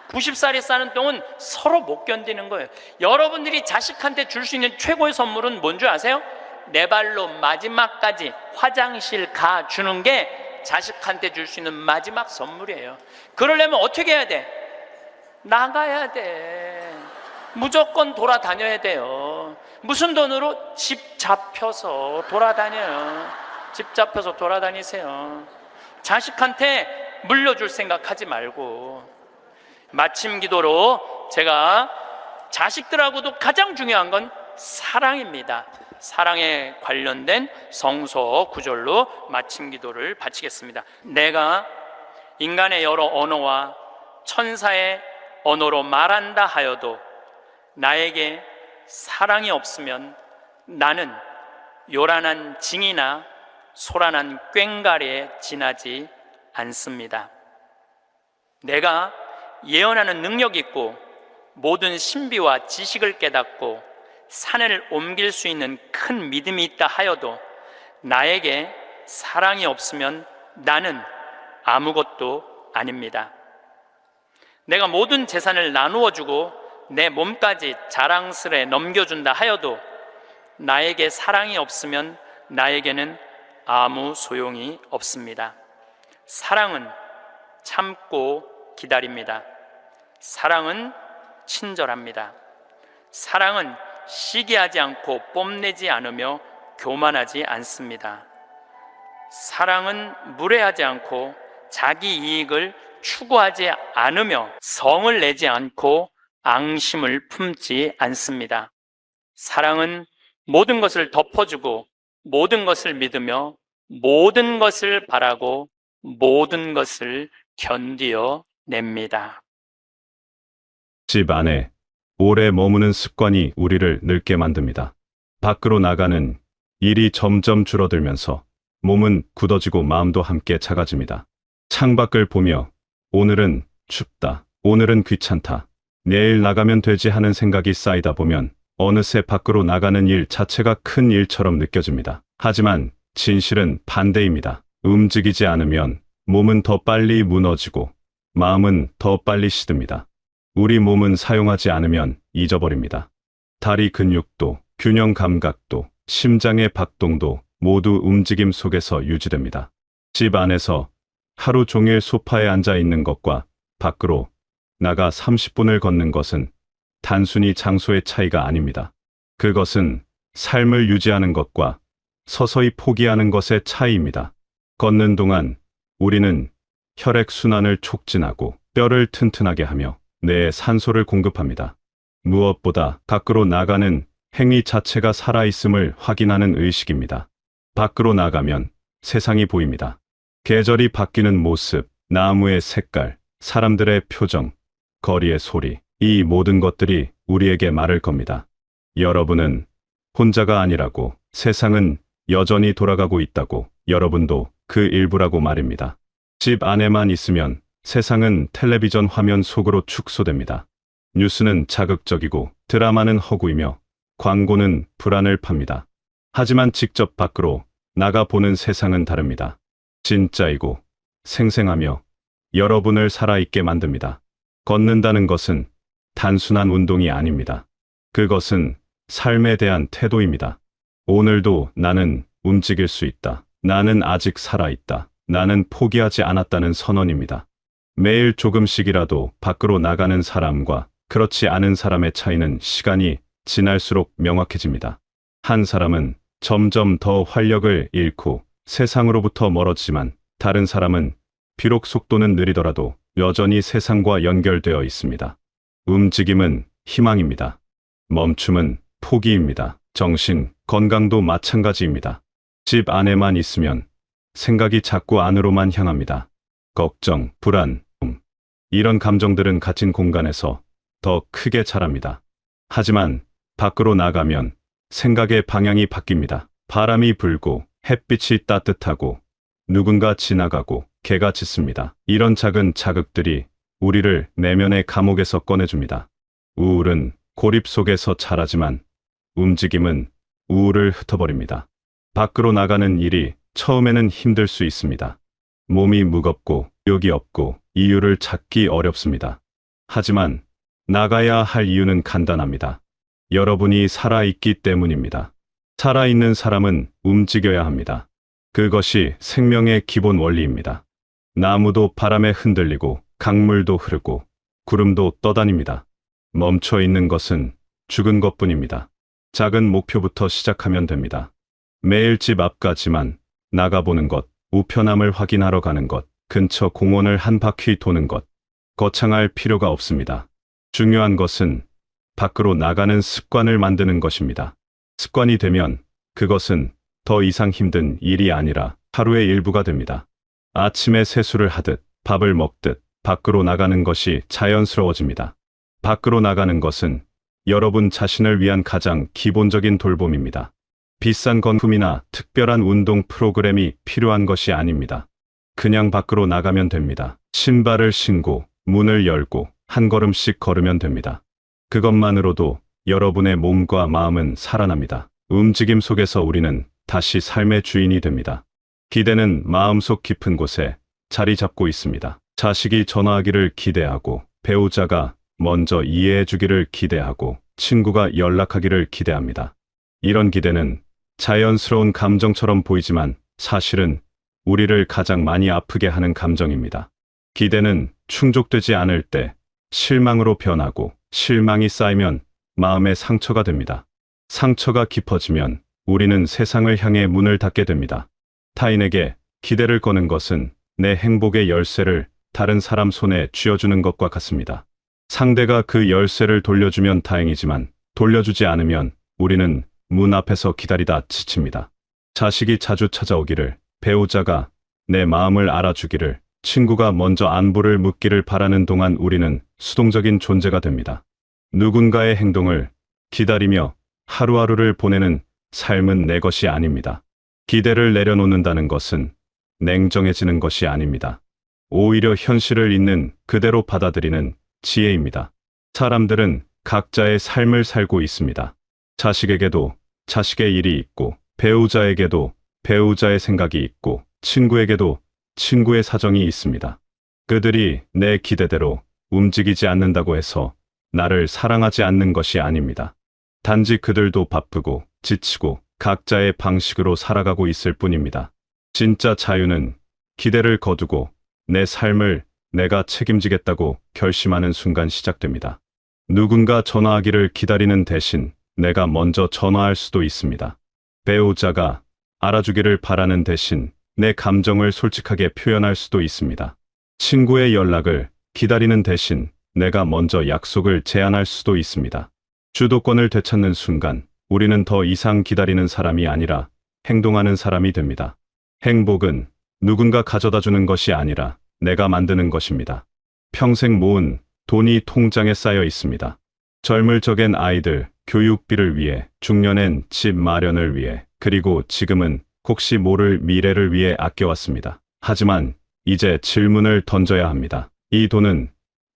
90살이 싸는 똥은 서로 못 견디는 거예요. 여러분들이 자식한테 줄 수 있는 최고의 선물은 뭔 줄 아세요? 내 발로 마지막까지 화장실 가 주는 게 자식한테 줄 수 있는 마지막 선물이에요. 그러려면 어떻게 해야 돼? 나가야 돼. 무조건 돌아다녀야 돼요. 무슨 돈으로? 집 잡혀서 돌아다녀요. 집 잡혀서 돌아다니세요. 자식한테 물려줄 생각하지 말고. 마침 기도로 제가 자식들하고도 가장 중요한 건 사랑입니다. 사랑에 관련된 성서 구절로 마침 기도를 바치겠습니다. 내가 인간의 여러 언어와 천사의 언어로 말한다 하여도 나에게 사랑이 없으면 나는 요란한 징이나 소란한 꽹과리에 지나지 않습니다. 내가 예언하는 능력이 있고 모든 신비와 지식을 깨닫고 산을 옮길 수 있는 큰 믿음이 있다 하여도 나에게 사랑이 없으면 나는 아무것도 아닙니다. 내가 모든 재산을 나누어 주고 내 몸까지 자랑스레 넘겨준다 하여도 나에게 사랑이 없으면 나에게는 아무 소용이 없습니다. 사랑은 참고 기다립니다. 사랑은 친절합니다. 사랑은 시기하지 않고 뽐내지 않으며 교만하지 않습니다. 사랑은 무례하지 않고 자기 이익을 추구하지 않으며 성을 내지 않고 앙심을 품지 않습니다. 사랑은 모든 것을 덮어주고 모든 것을 믿으며 모든 것을 바라고 모든 것을 견디어 냅니다. 집 안에 오래 머무는 습관이 우리를 늙게 만듭니다. 밖으로 나가는 일이 점점 줄어들면서 몸은 굳어지고 마음도 함께 작아집니다. 창밖을 보며 오늘은 춥다, 오늘은 귀찮다, 내일 나가면 되지 하는 생각이 쌓이다 보면 어느새 밖으로 나가는 일 자체가 큰 일처럼 느껴집니다. 하지만 진실은 반대입니다. 움직이지 않으면 몸은 더 빨리 무너지고 마음은 더 빨리 시듭니다. 우리 몸은 사용하지 않으면 잊어버립니다. 다리 근육도, 균형 감각도, 심장의 박동도 모두 움직임 속에서 유지됩니다. 집 안에서 하루 종일 소파에 앉아 있는 것과 밖으로 나가 30분을 걷는 것은 단순히 장소의 차이가 아닙니다. 그것은 삶을 유지하는 것과 서서히 포기하는 것의 차이입니다. 걷는 동안 우리는 혈액순환을 촉진하고 뼈를 튼튼하게 하며 뇌에 산소를 공급합니다. 무엇보다 밖으로 나가는 행위 자체가 살아있음을 확인하는 의식입니다. 밖으로 나가면 세상이 보입니다. 계절이 바뀌는 모습, 나무의 색깔, 사람들의 표정, 거리의 소리, 이 모든 것들이 우리에게 말을 겁니다. 여러분은 혼자가 아니라고, 세상은 여전히 돌아가고 있다고, 여러분도 그 일부라고 말입니다. 집 안에만 있으면 세상은 텔레비전 화면 속으로 축소됩니다. 뉴스는 자극적이고 드라마는 허구이며 광고는 불안을 팝니다. 하지만 직접 밖으로 나가보는 세상은 다릅니다. 진짜이고 생생하며 여러분을 살아있게 만듭니다. 걷는다는 것은 단순한 운동이 아닙니다. 그것은 삶에 대한 태도입니다. 오늘도 나는 움직일 수 있다. 나는 아직 살아있다. 나는 포기하지 않았다는 선언입니다. 매일 조금씩이라도 밖으로 나가는 사람과 그렇지 않은 사람의 차이는 시간이 지날수록 명확해집니다. 한 사람은 점점 더 활력을 잃고 세상으로부터 멀어지지만 다른 사람은 비록 속도는 느리더라도 여전히 세상과 연결되어 있습니다. 움직임은 희망입니다. 멈춤은 포기입니다. 정신, 건강도 마찬가지입니다. 집 안에만 있으면 생각이 자꾸 안으로만 향합니다. 걱정, 불안, 이런 감정들은 갇힌 공간에서 더 크게 자랍니다. 하지만 밖으로 나가면 생각의 방향이 바뀝니다. 바람이 불고 햇빛이 따뜻하고 누군가 지나가고 개가 짖습니다. 이런 작은 자극들이 우리를 내면의 감옥에서 꺼내줍니다. 우울은 고립 속에서 자라지만 움직임은 우울을 흩어버립니다. 밖으로 나가는 일이 처음에는 힘들 수 있습니다. 몸이 무겁고 의욕이 없고 이유를 찾기 어렵습니다. 하지만 나가야 할 이유는 간단합니다. 여러분이 살아있기 때문입니다. 살아있는 사람은 움직여야 합니다. 그것이 생명의 기본 원리입니다. 나무도 바람에 흔들리고 강물도 흐르고 구름도 떠다닙니다. 멈춰 있는 것은 죽은 것뿐입니다. 작은 목표부터 시작하면 됩니다. 매일 집 앞까지만 나가보는 것, 우편함을 확인하러 가는 것, 근처 공원을 한 바퀴 도는 것, 거창할 필요가 없습니다. 중요한 것은 밖으로 나가는 습관을 만드는 것입니다. 습관이 되면 그것은 더 이상 힘든 일이 아니라 하루의 일부가 됩니다. 아침에 세수를 하듯 밥을 먹듯 밖으로 나가는 것이 자연스러워집니다. 밖으로 나가는 것은 여러분 자신을 위한 가장 기본적인 돌봄입니다. 비싼 건품이나 특별한 운동 프로그램이 필요한 것이 아닙니다. 그냥 밖으로 나가면 됩니다. 신발을 신고 문을 열고 한 걸음씩 걸으면 됩니다. 그것만으로도 여러분의 몸과 마음은 살아납니다. 움직임 속에서 우리는 다시 삶의 주인이 됩니다. 기대는 마음속 깊은 곳에 자리 잡고 있습니다. 자식이 전화하기를 기대하고, 배우자가 먼저 이해해 주기를 기대하고, 친구가 연락하기를 기대합니다. 이런 기대는 자연스러운 감정처럼 보이지만 사실은 우리를 가장 많이 아프게 하는 감정입니다. 기대는 충족되지 않을 때 실망으로 변하고, 실망이 쌓이면 마음의 상처가 됩니다. 상처가 깊어지면 우리는 세상을 향해 문을 닫게 됩니다. 타인에게 기대를 거는 것은 내 행복의 열쇠를 다른 사람 손에 쥐어주는 것과 같습니다. 상대가 그 열쇠를 돌려주면 다행이지만 돌려주지 않으면 우리는 문 앞에서 기다리다 지칩니다. 자식이 자주 찾아오기를, 배우자가 내 마음을 알아주기를, 친구가 먼저 안부를 묻기를 바라는 동안 우리는 수동적인 존재가 됩니다. 누군가의 행동을 기다리며 하루하루를 보내는 삶은 내 것이 아닙니다. 기대를 내려놓는다는 것은 냉정해지는 것이 아닙니다. 오히려 현실을 있는 그대로 받아들이는 지혜입니다. 사람들은 각자의 삶을 살고 있습니다. 자식에게도 자식의 일이 있고, 배우자에게도 배우자의 생각이 있고, 친구에게도 친구의 사정이 있습니다. 그들이 내 기대대로 움직이지 않는다고 해서 나를 사랑하지 않는 것이 아닙니다. 단지 그들도 바쁘고 지치고 각자의 방식으로 살아가고 있을 뿐입니다. 진짜 자유는 기대를 거두고 내 삶을 내가 책임지겠다고 결심하는 순간 시작됩니다. 누군가 전화하기를 기다리는 대신 내가 먼저 전화할 수도 있습니다. 배우자가 알아주기를 바라는 대신 내 감정을 솔직하게 표현할 수도 있습니다. 친구의 연락을 기다리는 대신 내가 먼저 약속을 제안할 수도 있습니다. 주도권을 되찾는 순간 우리는 더 이상 기다리는 사람이 아니라 행동하는 사람이 됩니다. 행복은 누군가 가져다 주는 것이 아니라 내가 만드는 것입니다. 평생 모은 돈이 통장에 쌓여 있습니다. 젊을 적엔 아이들 교육비를 위해, 중년엔 집 마련을 위해, 그리고 지금은 혹시 모를 미래를 위해 아껴왔습니다. 하지만 이제 질문을 던져야 합니다. 이 돈은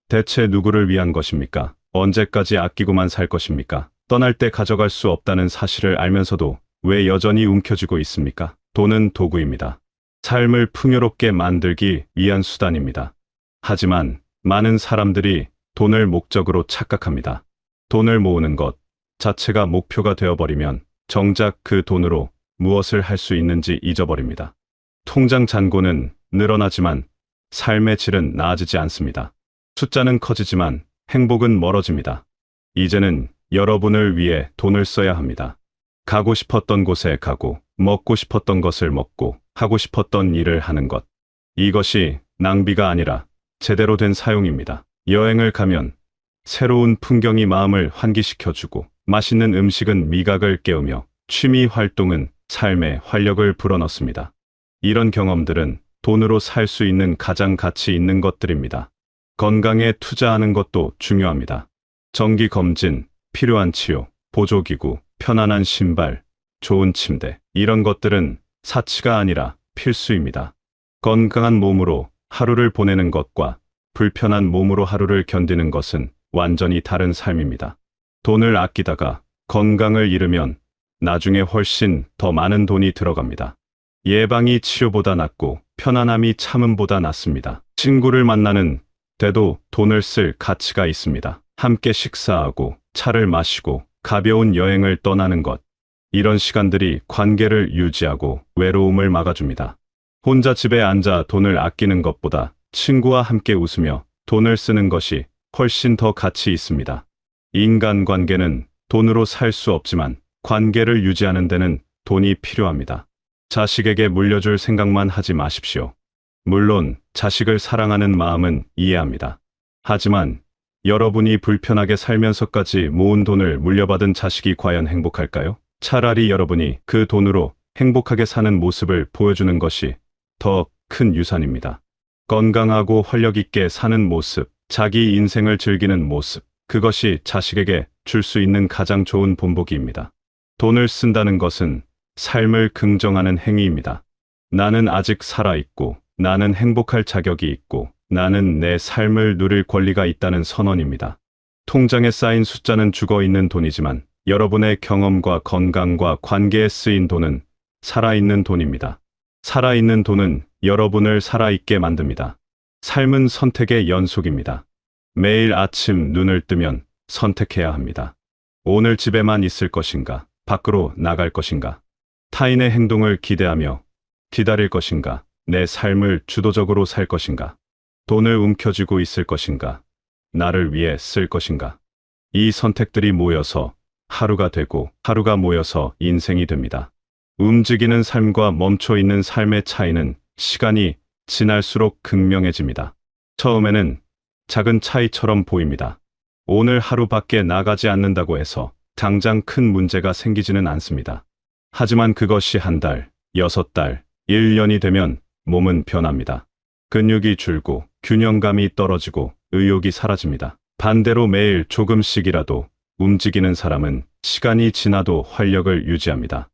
대체 누구를 위한 것입니까? 언제까지 아끼고만 살 것입니까? 떠날 때 가져갈 수 없다는 사실을 알면서도 왜 여전히 움켜쥐고 있습니까? 돈은 도구입니다. 삶을 풍요롭게 만들기 위한 수단입니다. 하지만 많은 사람들이 돈을 목적으로 착각합니다. 돈을 모으는 것 자체가 목표가 되어버리면 정작 그 돈으로 무엇을 할 수 있는지 잊어버립니다. 통장 잔고는 늘어나지만 삶의 질은 나아지지 않습니다. 숫자는 커지지만 행복은 멀어집니다. 이제는 여러분을 위해 돈을 써야 합니다. 가고 싶었던 곳에 가고, 먹고 싶었던 것을 먹고, 하고 싶었던 일을 하는 것. 이것이 낭비가 아니라 제대로 된 사용입니다. 여행을 가면 새로운 풍경이 마음을 환기시켜주고, 맛있는 음식은 미각을 깨우며, 취미 활동은 삶에 활력을 불어넣습니다. 이런 경험들은 돈으로 살 수 있는 가장 가치 있는 것들입니다. 건강에 투자하는 것도 중요합니다. 정기 검진, 필요한 치료, 보조기구, 편안한 신발, 좋은 침대, 이런 것들은 사치가 아니라 필수입니다. 건강한 몸으로 하루를 보내는 것과 불편한 몸으로 하루를 견디는 것은 완전히 다른 삶입니다. 돈을 아끼다가 건강을 잃으면 나중에 훨씬 더 많은 돈이 들어갑니다. 예방이 치료보다 낫고 편안함이 참음보다 낫습니다. 친구를 만나는 때도 돈을 쓸 가치가 있습니다. 함께 식사하고 차를 마시고 가벼운 여행을 떠나는 것. 이런 시간들이 관계를 유지하고 외로움을 막아줍니다. 혼자 집에 앉아 돈을 아끼는 것보다 친구와 함께 웃으며 돈을 쓰는 것이 훨씬 더 가치 있습니다. 인간관계는 돈으로 살 수 없지만 관계를 유지하는 데는 돈이 필요합니다. 자식에게 물려줄 생각만 하지 마십시오. 물론 자식을 사랑하는 마음은 이해합니다. 하지만 여러분이 불편하게 살면서까지 모은 돈을 물려받은 자식이 과연 행복할까요? 차라리 여러분이 그 돈으로 행복하게 사는 모습을 보여주는 것이 더 큰 유산입니다. 건강하고 활력 있게 사는 모습, 자기 인생을 즐기는 모습, 그것이 자식에게 줄 수 있는 가장 좋은 본보기입니다. 돈을 쓴다는 것은 삶을 긍정하는 행위입니다. 나는 아직 살아있고, 나는 행복할 자격이 있고, 나는 내 삶을 누릴 권리가 있다는 선언입니다. 통장에 쌓인 숫자는 죽어있는 돈이지만 여러분의 경험과 건강과 관계에 쓰인 돈은 살아있는 돈입니다. 살아있는 돈은 여러분을 살아있게 만듭니다. 삶은 선택의 연속입니다. 매일 아침 눈을 뜨면 선택해야 합니다. 오늘 집에만 있을 것인가, 밖으로 나갈 것인가, 타인의 행동을 기대하며 기다릴 것인가, 내 삶을 주도적으로 살 것인가, 돈을 움켜쥐고 있을 것인가, 나를 위해 쓸 것인가. 이 선택들이 모여서 하루가 되고 하루가 모여서 인생이 됩니다. 움직이는 삶과 멈춰 있는 삶의 차이는 시간이 지날수록 극명해집니다. 처음에는 작은 차이처럼 보입니다. 오늘 하루 밖에 나가지 않는다고 해서 당장 큰 문제가 생기지는 않습니다. 하지만 그것이 한 달, 6달, 1년이 되면 몸은 변합니다. 근육이 줄고 균형감이 떨어지고 의욕이 사라집니다. 반대로 매일 조금씩이라도 움직이는 사람은 시간이 지나도 활력을 유지합니다.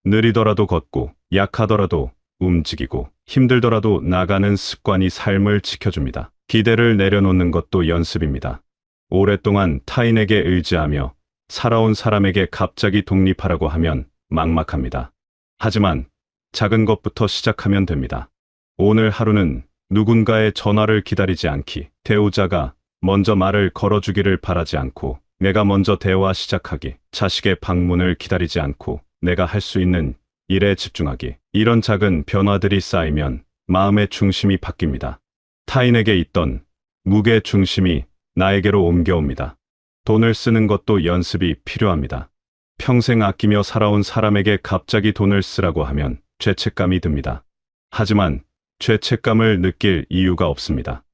느리더라도 걷고 약하더라도 움직이고 힘들더라도 나가는 습관이 삶을 지켜줍니다. 기대를 내려놓는 것도 연습입니다. 오랫동안 타인에게 의지하며 살아온 사람에게 갑자기 독립하라고 하면 막막합니다. 하지만 작은 것부터 시작하면 됩니다. 오늘 하루는 누군가의 전화를 기다리지 않기, 대우자가 먼저 말을 걸어주기를 바라지 않고 내가 먼저 대화 시작하기, 자식의 방문을 기다리지 않고 내가 할 수 있는 일에 집중하기. 이런 작은 변화들이 쌓이면 마음의 중심이 바뀝니다. 타인에게 있던 무게 중심이 나에게로 옮겨옵니다. 돈을 쓰는 것도 연습이 필요합니다. 평생 아끼며 살아온 사람에게 갑자기 돈을 쓰라고 하면 죄책감이 듭니다. 하지만 죄책감을 느낄 이유가 없습니다.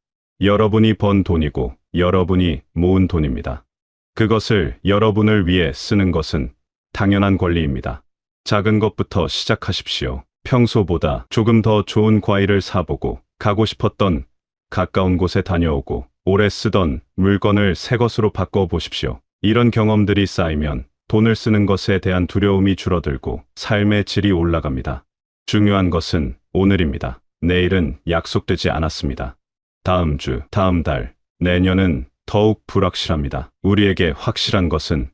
여러분이 번 돈이고 여러분이 모은 돈입니다. 그것을 여러분을 위해 쓰는 것은 당연한 권리입니다. 작은 것부터 시작하십시오. 평소보다 조금 더 좋은 과일을 사보고, 가고 싶었던 가까운 곳에 다녀오고, 오래 쓰던 물건을 새 것으로 바꿔보십시오. 이런 경험들이 쌓이면 돈을 쓰는 것에 대한 두려움이 줄어들고 삶의 질이 올라갑니다. 중요한 것은 오늘입니다. 내일은 약속되지 않았습니다. 다음 주, 다음 달, 내년은 더욱 불확실합니다. 우리에게 확실한 것은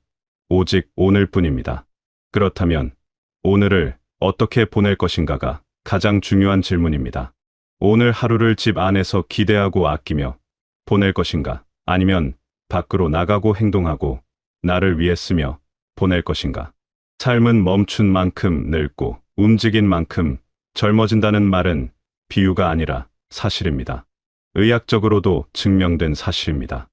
오직 오늘뿐입니다. 그렇다면 오늘을 어떻게 보낼 것인가가 가장 중요한 질문입니다. 오늘 하루를 집 안에서 기대하고 아끼며 보낼 것인가? 아니면 밖으로 나가고 행동하고 나를 위해 쓰며 보낼 것인가? 삶은 멈춘 만큼 늙고 움직인 만큼 젊어진다는 말은 비유가 아니라 사실입니다. 의학적으로도 증명된 사실입니다.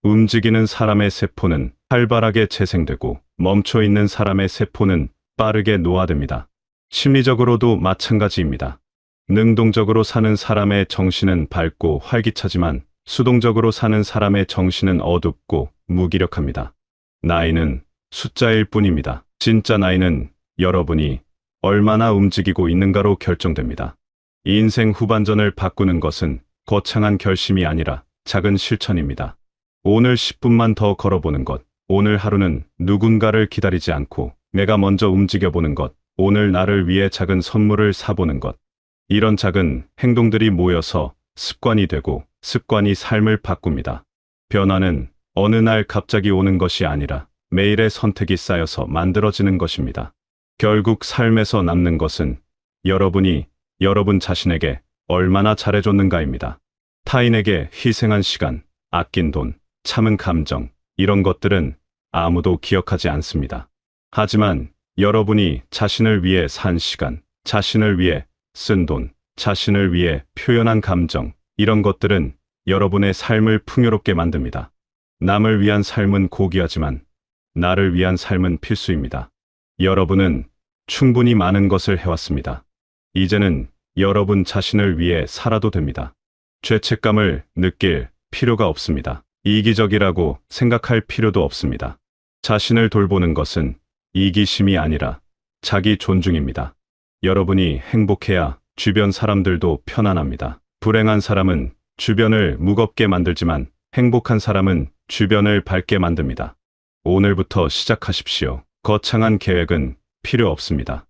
움직이는 사람의 세포는 활발하게 재생되고 멈춰 있는 사람의 세포는 빠르게 노화됩니다. 심리적으로도 마찬가지입니다. 능동적으로 사는 사람의 정신은 밝고 활기차지만 수동적으로 사는 사람의 정신은 어둡고 무기력합니다. 나이는 숫자일 뿐입니다. 진짜 나이는 여러분이 얼마나 움직이고 있는가로 결정됩니다. 인생 후반전을 바꾸는 것은 거창한 결심이 아니라 작은 실천입니다. 오늘 10분만 더 걸어보는 것, 오늘 하루는 누군가를 기다리지 않고 내가 먼저 움직여보는 것, 오늘 나를 위해 작은 선물을 사보는 것. 이런 작은 행동들이 모여서 습관이 되고 습관이 삶을 바꿉니다. 변화는 어느 날 갑자기 오는 것이 아니라 매일의 선택이 쌓여서 만들어지는 것입니다. 결국 삶에서 남는 것은 여러분이 여러분 자신에게 얼마나 잘해줬는가입니다. 타인에게 희생한 시간, 아낀 돈, 참은 감정, 이런 것들은 아무도 기억하지 않습니다. 하지만 여러분이 자신을 위해 산 시간, 자신을 위해 쓴 돈, 자신을 위해 표현한 감정, 이런 것들은 여러분의 삶을 풍요롭게 만듭니다. 남을 위한 삶은 고귀하지만 나를 위한 삶은 필수입니다. 여러분은 충분히 많은 것을 해왔습니다. 이제는 여러분 자신을 위해 살아도 됩니다. 죄책감을 느낄 필요가 없습니다. 이기적이라고 생각할 필요도 없습니다. 자신을 돌보는 것은 이기심이 아니라 자기 존중입니다. 여러분이 행복해야 주변 사람들도 편안합니다. 불행한 사람은 주변을 무겁게 만들지만 행복한 사람은 주변을 밝게 만듭니다. 오늘부터 시작하십시오. 거창한 계획은 필요 없습니다.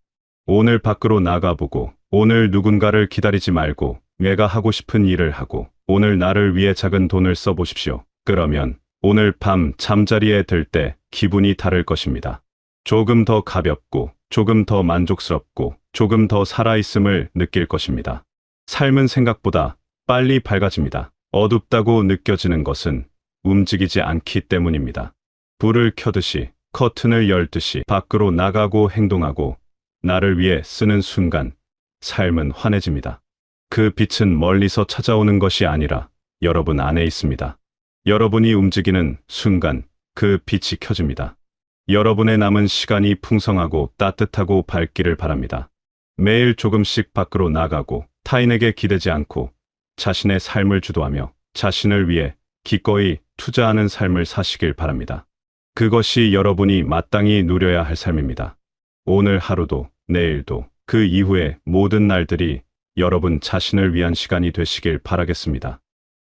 오늘 밖으로 나가보고, 오늘 누군가를 기다리지 말고 내가 하고 싶은 일을 하고, 오늘 나를 위해 작은 돈을 써보십시오. 그러면 오늘 밤 잠자리에 들 때 기분이 다를 것입니다. 조금 더 가볍고, 조금 더 만족스럽고, 조금 더 살아있음을 느낄 것입니다. 삶은 생각보다 빨리 밝아집니다. 어둡다고 느껴지는 것은 움직이지 않기 때문입니다. 불을 켜듯이, 커튼을 열듯이 밖으로 나가고 행동하고 나를 위해 쓰는 순간 삶은 환해집니다. 그 빛은 멀리서 찾아오는 것이 아니라 여러분 안에 있습니다. 여러분이 움직이는 순간 그 빛이 켜집니다. 여러분의 남은 시간이 풍성하고 따뜻하고 밝기를 바랍니다. 매일 조금씩 밖으로 나가고 타인에게 기대지 않고 자신의 삶을 주도하며 자신을 위해 기꺼이 투자하는 삶을 사시길 바랍니다. 그것이 여러분이 마땅히 누려야 할 삶입니다. 오늘 하루도, 내일도, 그 이후의 모든 날들이 여러분 자신을 위한 시간이 되시길 바라겠습니다.